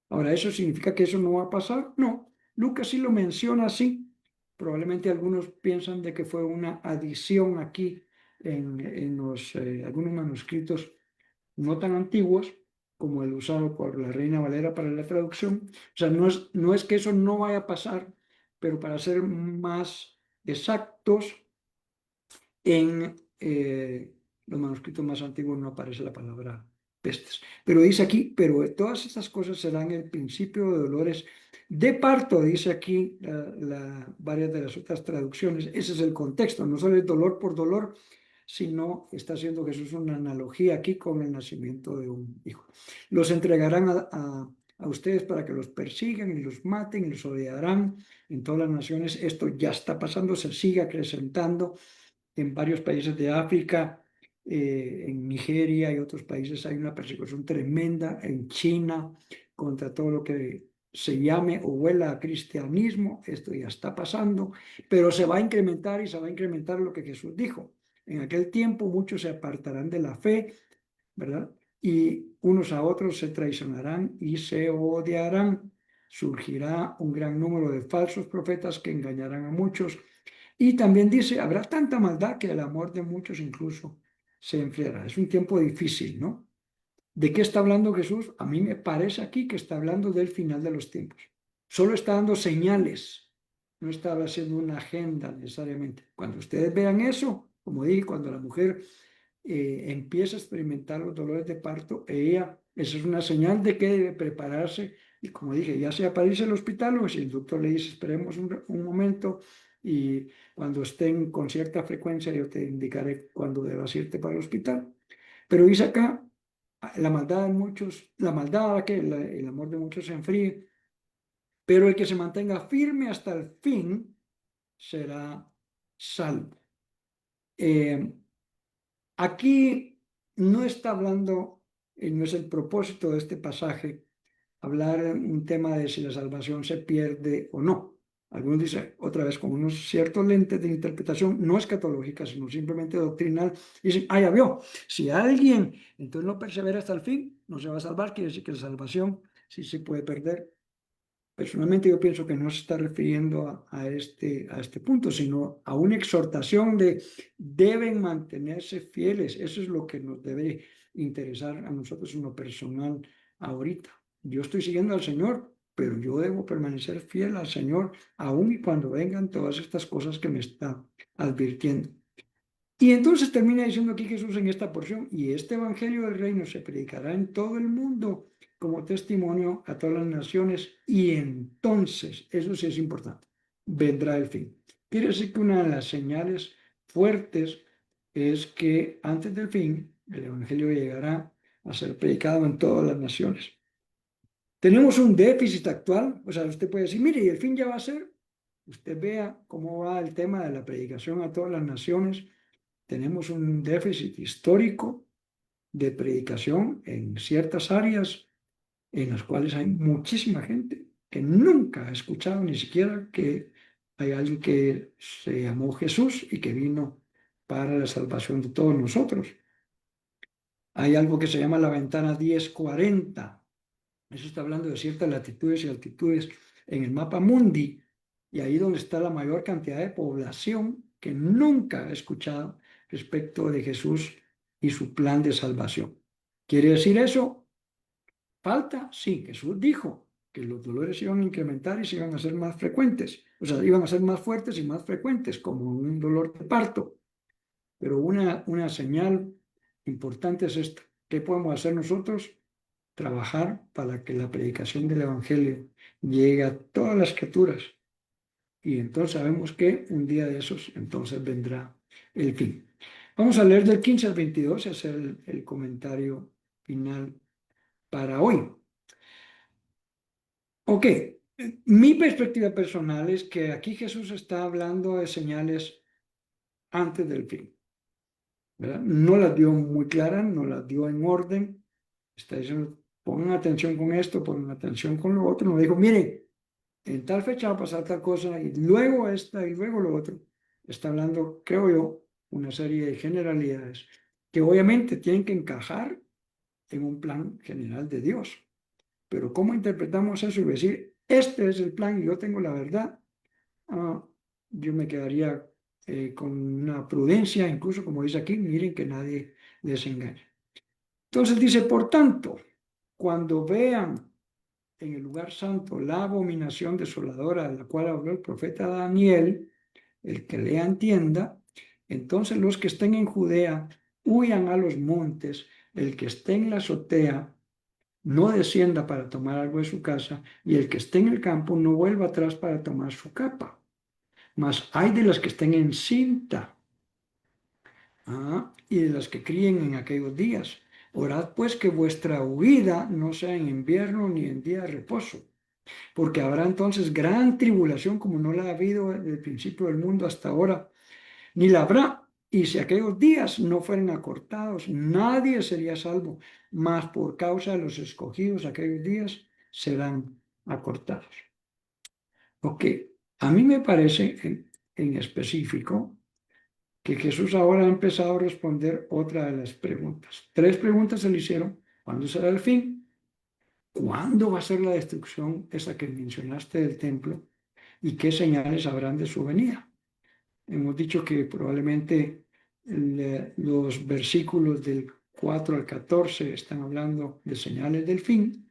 Ahora, ¿eso significa que eso no va a pasar? No. Lucas sí lo menciona así. Probablemente algunos piensan de que fue una adición aquí en algunos manuscritos no tan antiguos como el usado por la Reina Valera para la traducción. O sea, no es que eso no vaya a pasar, pero para ser más exactos, en los manuscritos más antiguos no aparece la palabra pestes. Pero dice aquí, pero todas estas cosas serán el principio de dolores de parto, dice aquí varias de las otras traducciones. Ese es el contexto, no solo es dolor por dolor, sino está haciendo Jesús una analogía aquí con el nacimiento de un hijo. Los entregarán a ustedes para que los persigan y los maten y los odiarán en todas las naciones. Esto ya está pasando, se sigue acrecentando en varios países de África, en Nigeria y otros países hay una persecución tremenda, en China, contra todo lo que se llame o huela a cristianismo. Esto ya está pasando, pero se va a incrementar y se va a incrementar lo que Jesús dijo. En aquel tiempo muchos se apartarán de la fe, ¿verdad? Y unos a otros se traicionarán y se odiarán. Surgirá un gran número de falsos profetas que engañarán a muchos. Y también dice, habrá tanta maldad que el amor de muchos incluso se enfriará. Es un tiempo difícil, ¿no? ¿De qué está hablando Jesús? A mí me parece aquí que está hablando del final de los tiempos. Solo está dando señales, no está haciendo una agenda necesariamente. Cuando ustedes vean eso, como dije, cuando la mujer empieza a experimentar los dolores de parto, esa es una señal de que debe prepararse. Y como dije, ya sea para irse al hospital o si el doctor le dice, esperemos un momento y cuando estén con cierta frecuencia yo te indicaré cuándo debas irte para el hospital. Pero dice acá, la maldad de muchos, la maldad hará que el amor de muchos se enfríe, pero el que se mantenga firme hasta el fin será salvo. Eh, Aquí no está hablando, no es el propósito de este pasaje, hablar un tema de si la salvación se pierde o no. Algunos dicen, otra vez, con unos ciertos lentes de interpretación, no escatológica, sino simplemente doctrinal, dicen, ya vio, si alguien entonces no persevera hasta el fin, no se va a salvar, quiere decir que la salvación sí se puede perder. Personalmente yo pienso que no se está refiriendo a este punto, sino a una exhortación de deben mantenerse fieles. Eso es lo que nos debe interesar a nosotros en lo personal ahorita. Yo estoy siguiendo al Señor, pero yo debo permanecer fiel al Señor aun y cuando vengan todas estas cosas que me está advirtiendo. Y entonces termina diciendo aquí Jesús en esta porción, y este evangelio del reino se predicará en todo el mundo como testimonio a todas las naciones, y entonces, eso sí es importante, vendrá el fin. Quiere decir que una de las señales fuertes es que antes del fin el evangelio llegará a ser predicado en todas las naciones. Tenemos un déficit actual, o sea, usted puede decir, mire, ¿y el fin ya va a ser? usted vea cómo va el tema de la predicación a todas las naciones. Tenemos un déficit histórico de predicación en ciertas áreas en las cuales hay muchísima gente que nunca ha escuchado ni siquiera que hay alguien que se llamó Jesús y que vino para la salvación de todos nosotros. Hay algo que se llama la ventana 1040. Eso está hablando de ciertas latitudes y altitudes en el mapa mundi, y ahí donde está la mayor cantidad de población que nunca ha escuchado respecto de Jesús y su plan de salvación. ¿Quiere decir eso? ¿Falta? Sí, Jesús dijo que los dolores iban a incrementar y se iban a hacer más frecuentes, o sea, iban a ser más fuertes y más frecuentes, como un dolor de parto. Pero una señal importante es esta. ¿Qué podemos hacer nosotros? Trabajar para que la predicación del Evangelio llegue a todas las criaturas. Y entonces sabemos que un día de esos, entonces vendrá el fin. Vamos a leer del 15 al 22 y hacer el comentario final para hoy. Ok, mi perspectiva personal es que aquí Jesús está hablando de señales antes del fin, ¿verdad? No las dio muy claras, no las dio en orden. Está diciendo, pongan atención con esto, pongan atención con lo otro. No dijo, miren, en tal fecha va a pasar tal cosa y luego esta y luego lo otro. Está hablando, creo yo, una serie de generalidades que obviamente tienen que encajar en un plan general de Dios. Pero ¿cómo interpretamos eso y decir, este es el plan y yo tengo la verdad? Ah, yo me quedaría con una prudencia, incluso como dice aquí, miren que nadie les engañe. Entonces dice, por tanto, cuando vean en el lugar santo la abominación desoladora de la cual habló el profeta Daniel, el que lea entienda, entonces los que estén en Judea huyan a los montes, el que esté en la azotea no descienda para tomar algo de su casa, y el que esté en el campo no vuelva atrás para tomar su capa. Mas hay de las que estén en cinta, y de las que críen en aquellos días. Orad pues que vuestra huida no sea en invierno ni en día de reposo, porque habrá entonces gran tribulación como no la ha habido desde el principio del mundo hasta ahora, ni la habrá. Y si aquellos días no fueren acortados, nadie sería salvo, mas por causa de los escogidos aquellos días serán acortados. Ok, a mí me parece en específico que Jesús ahora ha empezado a responder otra de las preguntas. Tres preguntas se le hicieron. ¿Cuándo será el fin? ¿Cuándo va a ser la destrucción, esa que mencionaste del templo? ¿Y qué señales habrán de su venida? Hemos dicho que probablemente los versículos del 4 al 14 están hablando de señales del fin.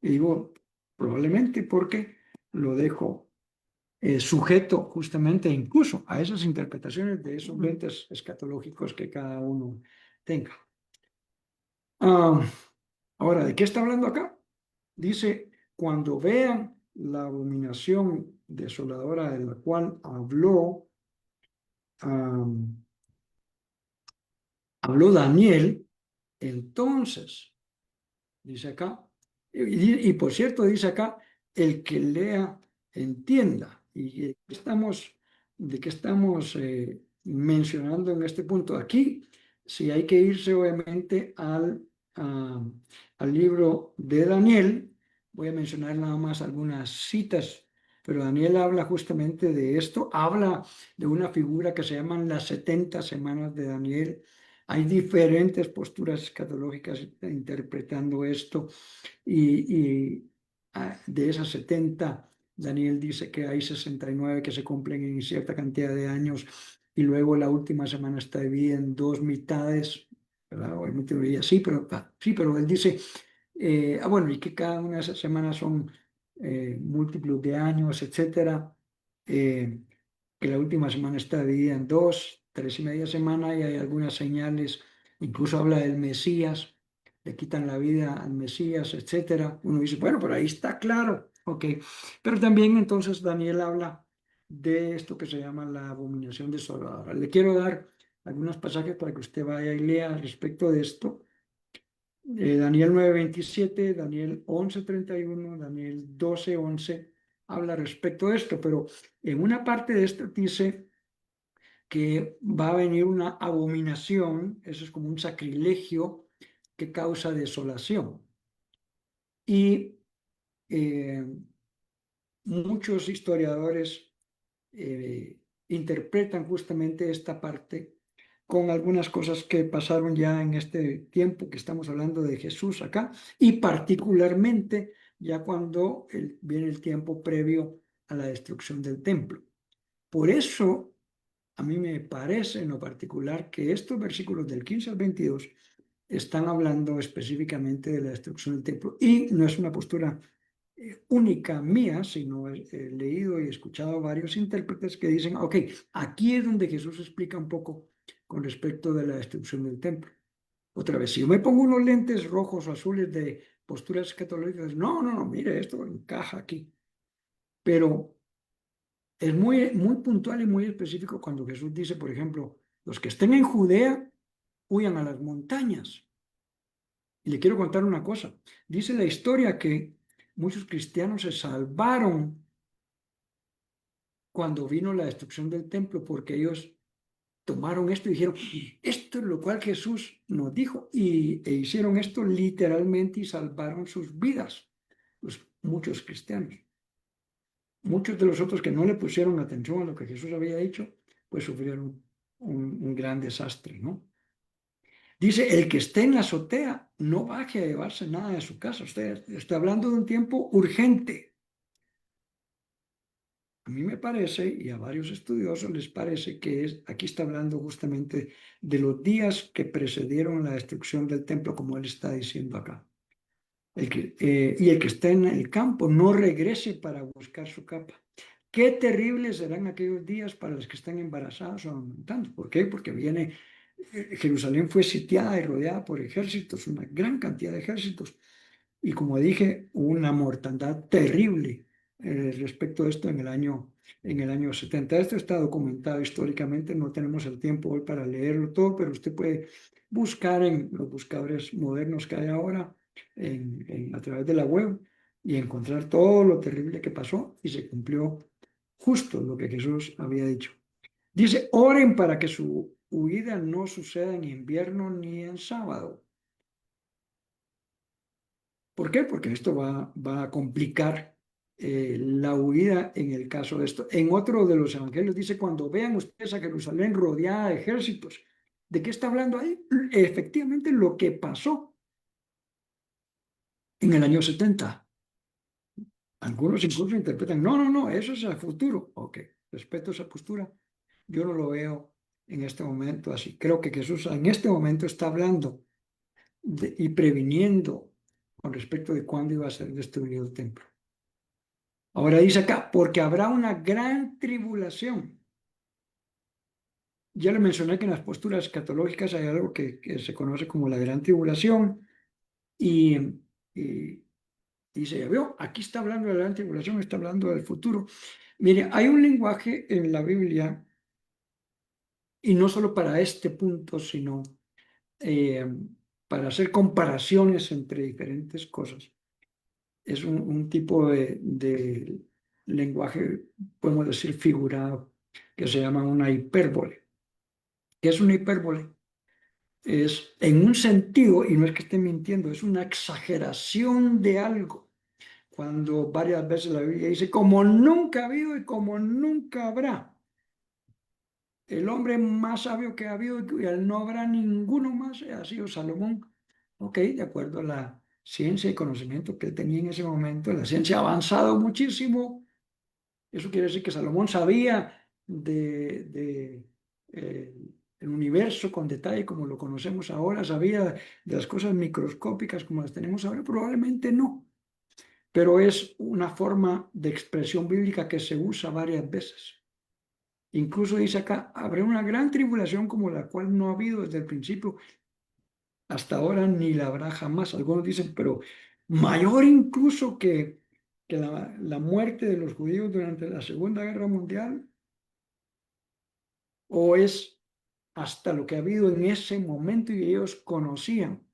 Y digo probablemente porque lo dejo sujeto justamente incluso a esas interpretaciones de esos lentes escatológicos que cada uno tenga. Ahora, ¿de qué está hablando acá? Dice, cuando vean la abominación desoladora de la cual habló Daniel, entonces, dice acá, y por cierto, dice acá, el que lea, entienda. ¿Y de qué estamos mencionando en este punto? Aquí, si hay que irse obviamente al libro de Daniel, voy a mencionar nada más algunas citas, pero Daniel habla justamente de esto, habla de una figura que se llaman las 70 semanas de Daniel. Hay diferentes posturas escatológicas interpretando esto y de esas 70, Daniel dice que hay 69 que se cumplen en cierta cantidad de años y luego la última semana está dividida en dos mitades, ¿verdad? Obviamente diría sí, pero él dice, bueno, y que cada una de esas semanas son múltiplos de años, etcétera. Que la última semana está dividida en dos, 3 y media semanas y hay algunas señales, incluso habla del Mesías, le quitan la vida al Mesías, etcétera. Uno dice, bueno, pero ahí está claro, ok. Pero también entonces Daniel habla de esto que se llama la abominación desoladora. Le quiero dar algunos pasajes para que usted vaya y lea respecto de esto. Daniel 9:27, Daniel 11:31, Daniel 12:11 habla respecto de esto, pero en una parte de esto dice que va a venir una abominación, eso es como un sacrilegio que causa desolación. Y eh, muchos historiadores interpretan justamente esta parte con algunas cosas que pasaron ya en este tiempo que estamos hablando de Jesús acá, y particularmente ya cuando viene el tiempo previo a la destrucción del templo. Por eso, a mí me parece en lo particular que estos versículos del 15 al 22 están hablando específicamente de la destrucción del templo, y no es una postura única mía, sino he leído y escuchado varios intérpretes que dicen, ok, aquí es donde Jesús explica un poco con respecto de la destrucción del templo. Otra vez, si yo me pongo unos lentes rojos o azules de posturas escatológicas, no, mire, esto encaja aquí. Pero es muy puntual y muy específico cuando Jesús dice, por ejemplo, los que estén en Judea, huyan a las montañas. Y le quiero contar una cosa. Dice la historia que muchos cristianos se salvaron cuando vino la destrucción del templo, porque ellos tomaron esto y dijeron, esto es lo cual Jesús nos dijo, e hicieron esto literalmente y salvaron sus vidas, pues muchos cristianos. Muchos de los otros que no le pusieron atención a lo que Jesús había dicho, pues sufrieron un gran desastre, ¿no? Dice, el que esté en la azotea no baje a llevarse nada de su casa. Usted está hablando de un tiempo urgente. A mí me parece, y a varios estudiosos les parece que aquí está hablando justamente de los días que precedieron la destrucción del templo, como él está diciendo acá. Y el que está en el campo no regrese para buscar su capa. Qué terribles serán aquellos días para los que están embarazados o amamantando. ¿Por qué? Porque Jerusalén fue sitiada y rodeada por ejércitos, una gran cantidad de ejércitos. Y como dije, una mortandad terrible respecto a esto en el año 70. Esto está documentado históricamente, no tenemos el tiempo hoy para leerlo todo, pero usted puede buscar en los buscadores modernos que hay ahora a través de la web y encontrar todo lo terrible que pasó y se cumplió justo lo que Jesús había dicho. Dice, oren para que su huida no suceda en invierno ni en sábado. ¿Por qué? Porque esto va a complicar la huida en el caso de esto. En otro de los evangelios dice, cuando vean ustedes a Jerusalén rodeada de ejércitos, ¿de qué está hablando ahí? Efectivamente, lo que pasó en el año 70. Algunos incluso interpretan, no, eso es a futuro. Ok, respeto esa postura. Yo no lo veo en este momento así. Creo que Jesús en este momento está hablando y previniendo con respecto de cuándo iba a ser destruido el templo. Ahora dice acá, porque habrá una gran tribulación. Ya le mencioné que en las posturas escatológicas hay algo que se conoce como la gran tribulación y, y dice, ya veo, aquí está hablando de la gran tribulación, está hablando del futuro. Mire, hay un lenguaje en la Biblia, y no solo para este punto, sino eh, para hacer comparaciones entre diferentes cosas. Es un tipo de lenguaje, podemos decir, figurado, que se llama una hipérbole. ¿Qué es una hipérbole? Es en un sentido, y no es que esté mintiendo, es una exageración de algo. Cuando varias veces la Biblia dice, como nunca ha habido y como nunca habrá. El hombre más sabio que ha habido y no habrá ninguno más ha sido Salomón. Ok, de acuerdo a la ciencia y conocimiento que él tenía en ese momento, la ciencia ha avanzado muchísimo. Eso quiere decir que Salomón sabía eh, el universo con detalle como lo conocemos ahora, sabía de las cosas microscópicas como las tenemos ahora, probablemente no, pero es una forma de expresión bíblica que se usa varias veces. Incluso dice acá, habrá una gran tribulación como la cual no ha habido desde el principio hasta ahora ni la habrá jamás. Algunos dicen, pero mayor incluso que la muerte de los judíos durante la Segunda Guerra Mundial, o es hasta lo que ha habido en ese momento y ellos conocían.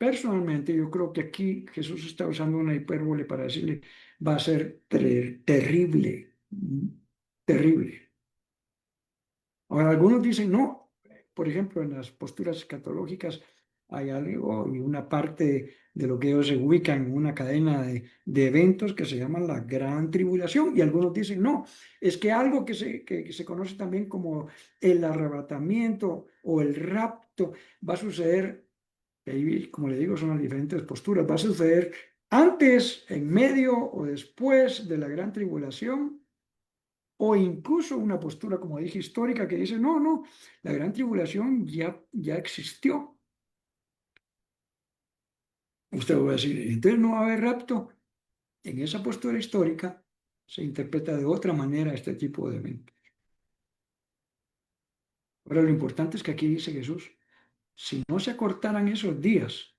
Personalmente, yo creo que aquí Jesús está usando una hipérbole para decirle, va a ser terrible, terrible. Ahora, algunos dicen, no, por ejemplo, en las posturas escatológicas hay algo y una parte de lo que ellos se ubican en una cadena de eventos que se llaman la gran tribulación, y algunos dicen, no, es que algo que se conoce también como el arrebatamiento o el rapto va a suceder, y ahí, como le digo, son las diferentes posturas, va a suceder antes, en medio o después de la gran tribulación, o incluso una postura, como dije, histórica que dice, no, no, la gran tribulación ya existió. Usted va a decir, entonces no va a haber rapto. En esa postura histórica se interpreta de otra manera este tipo de eventos. Ahora, lo importante es que aquí dice Jesús, si no se acortaran esos días,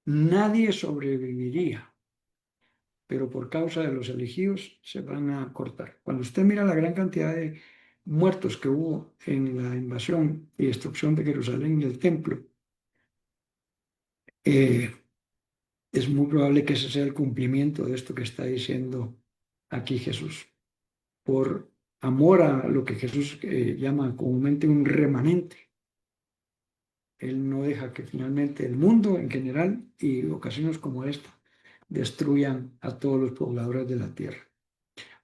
nadie sobreviviría, pero por causa de los elegidos se van a cortar. Cuando usted mira la gran cantidad de muertos que hubo en la invasión y destrucción de Jerusalén y el templo, eh, es muy probable que ese sea el cumplimiento de esto que está diciendo aquí Jesús. Por amor a lo que Jesús llama comúnmente un remanente. Él no deja que finalmente el mundo en general y ocasiones como esta destruyan a todos los pobladores de la tierra.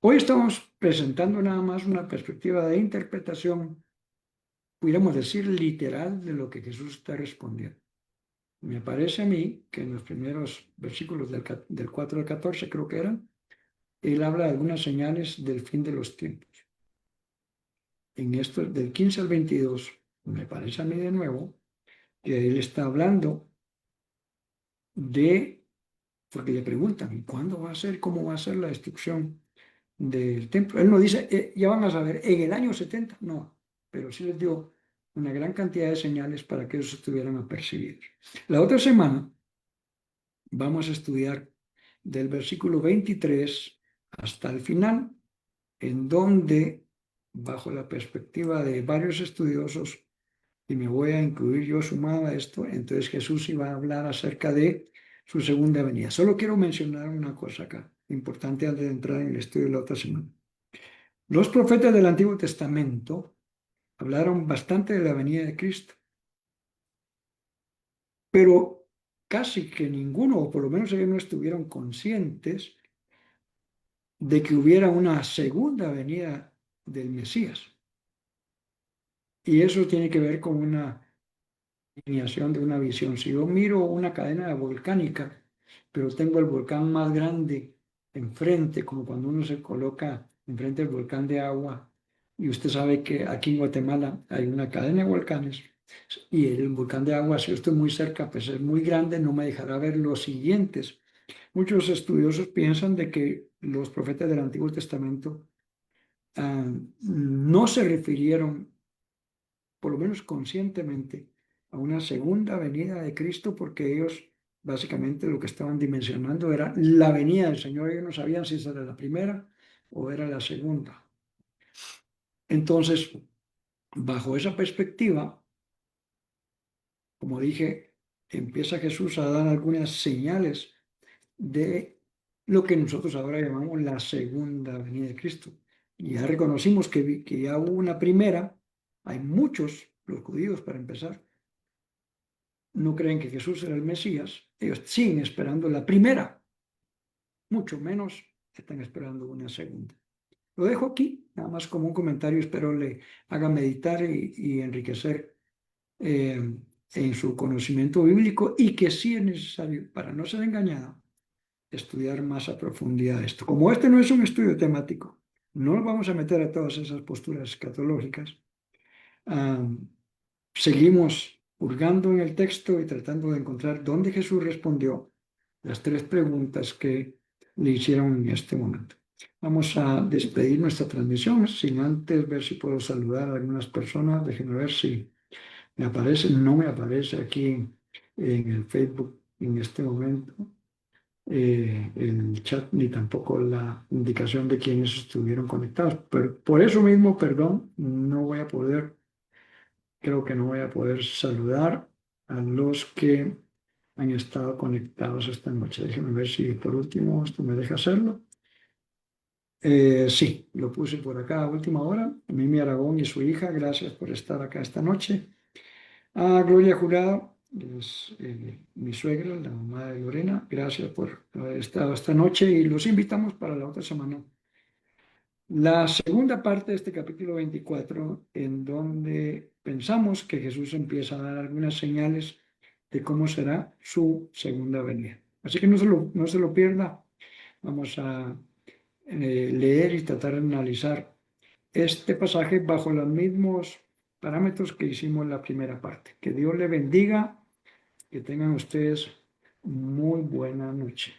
Hoy estamos presentando nada más una perspectiva de interpretación, pudiéramos decir literal, de lo que Jesús está respondiendo. Me parece a mí que en los primeros versículos del 4 al 14 creo que eran, él habla de algunas señales del fin de los tiempos. En esto, del 15 al 22, me parece a mí de nuevo, que él está hablando de, porque le preguntan, ¿cuándo va a ser, cómo va a ser la destrucción del templo? Él no dice, ya van a saber, en el año 70, no, pero sí les dio una gran cantidad de señales para que ellos estuvieran apercibidos. La otra semana vamos a estudiar del versículo 23 hasta el final, en donde, bajo la perspectiva de varios estudiosos, y me voy a incluir yo sumado a esto, entonces Jesús iba a hablar acerca de su segunda venida. Solo quiero mencionar una cosa acá, importante antes de entrar en el estudio de la otra semana. Los profetas del Antiguo Testamento hablaron bastante de la venida de Cristo, pero casi que ninguno, o por lo menos ellos no estuvieron conscientes de que hubiera una segunda venida del Mesías. Y eso tiene que ver con una alineación de una visión. Si yo miro una cadena volcánica, pero tengo el volcán más grande enfrente, como cuando uno se coloca enfrente del volcán de agua, y usted sabe que aquí en Guatemala hay una cadena de volcanes, y el volcán de agua, si yo estoy muy cerca, pues es muy grande, no me dejará ver los siguientes. Muchos estudiosos piensan de que los profetas del Antiguo Testamento no se refirieron, por lo menos conscientemente, a una segunda venida de Cristo, porque ellos básicamente lo que estaban dimensionando era la venida del Señor. Ellos no sabían si esa era la primera o era la segunda. Entonces, bajo esa perspectiva, como dije, empieza Jesús a dar algunas señales de lo que nosotros ahora llamamos la segunda venida de Cristo. Y ya reconocimos que ya hubo una primera, hay muchos, los judíos para empezar, no creen que Jesús era el Mesías, ellos siguen esperando la primera, mucho menos están esperando una segunda. Lo dejo aquí, nada más como un comentario, espero le haga meditar y enriquecer en su conocimiento bíblico, y que sí es necesario, para no ser engañado, estudiar más a profundidad esto. Como este no es un estudio temático, no nos vamos a meter a todas esas posturas escatológicas. Ah, seguimos hurgando en el texto y tratando de encontrar dónde Jesús respondió las tres preguntas que le hicieron en este momento. Vamos a despedir nuestra transmisión sin antes ver si puedo saludar a algunas personas. Déjenme ver si me aparece. No me aparece aquí en el Facebook en este momento el chat, ni tampoco la indicación de quienes estuvieron conectados. Pero por eso mismo, perdón, no voy a poder, creo que no voy a poder saludar a los que han estado conectados esta noche. Déjenme ver si por último esto me deja hacerlo. Sí, lo puse por acá a última hora. Mimi Aragón y su hija, gracias por estar acá esta noche. A Gloria Jurado, es mi suegra, la mamá de Lorena, gracias por haber estado esta noche y los invitamos para la otra semana. La segunda parte de este capítulo 24, en donde pensamos que Jesús empieza a dar algunas señales de cómo será su segunda venida. Así que no se lo pierda. Vamos a leer y tratar de analizar este pasaje bajo los mismos parámetros que hicimos en la primera parte. Que Dios le bendiga, que tengan ustedes muy buena noche.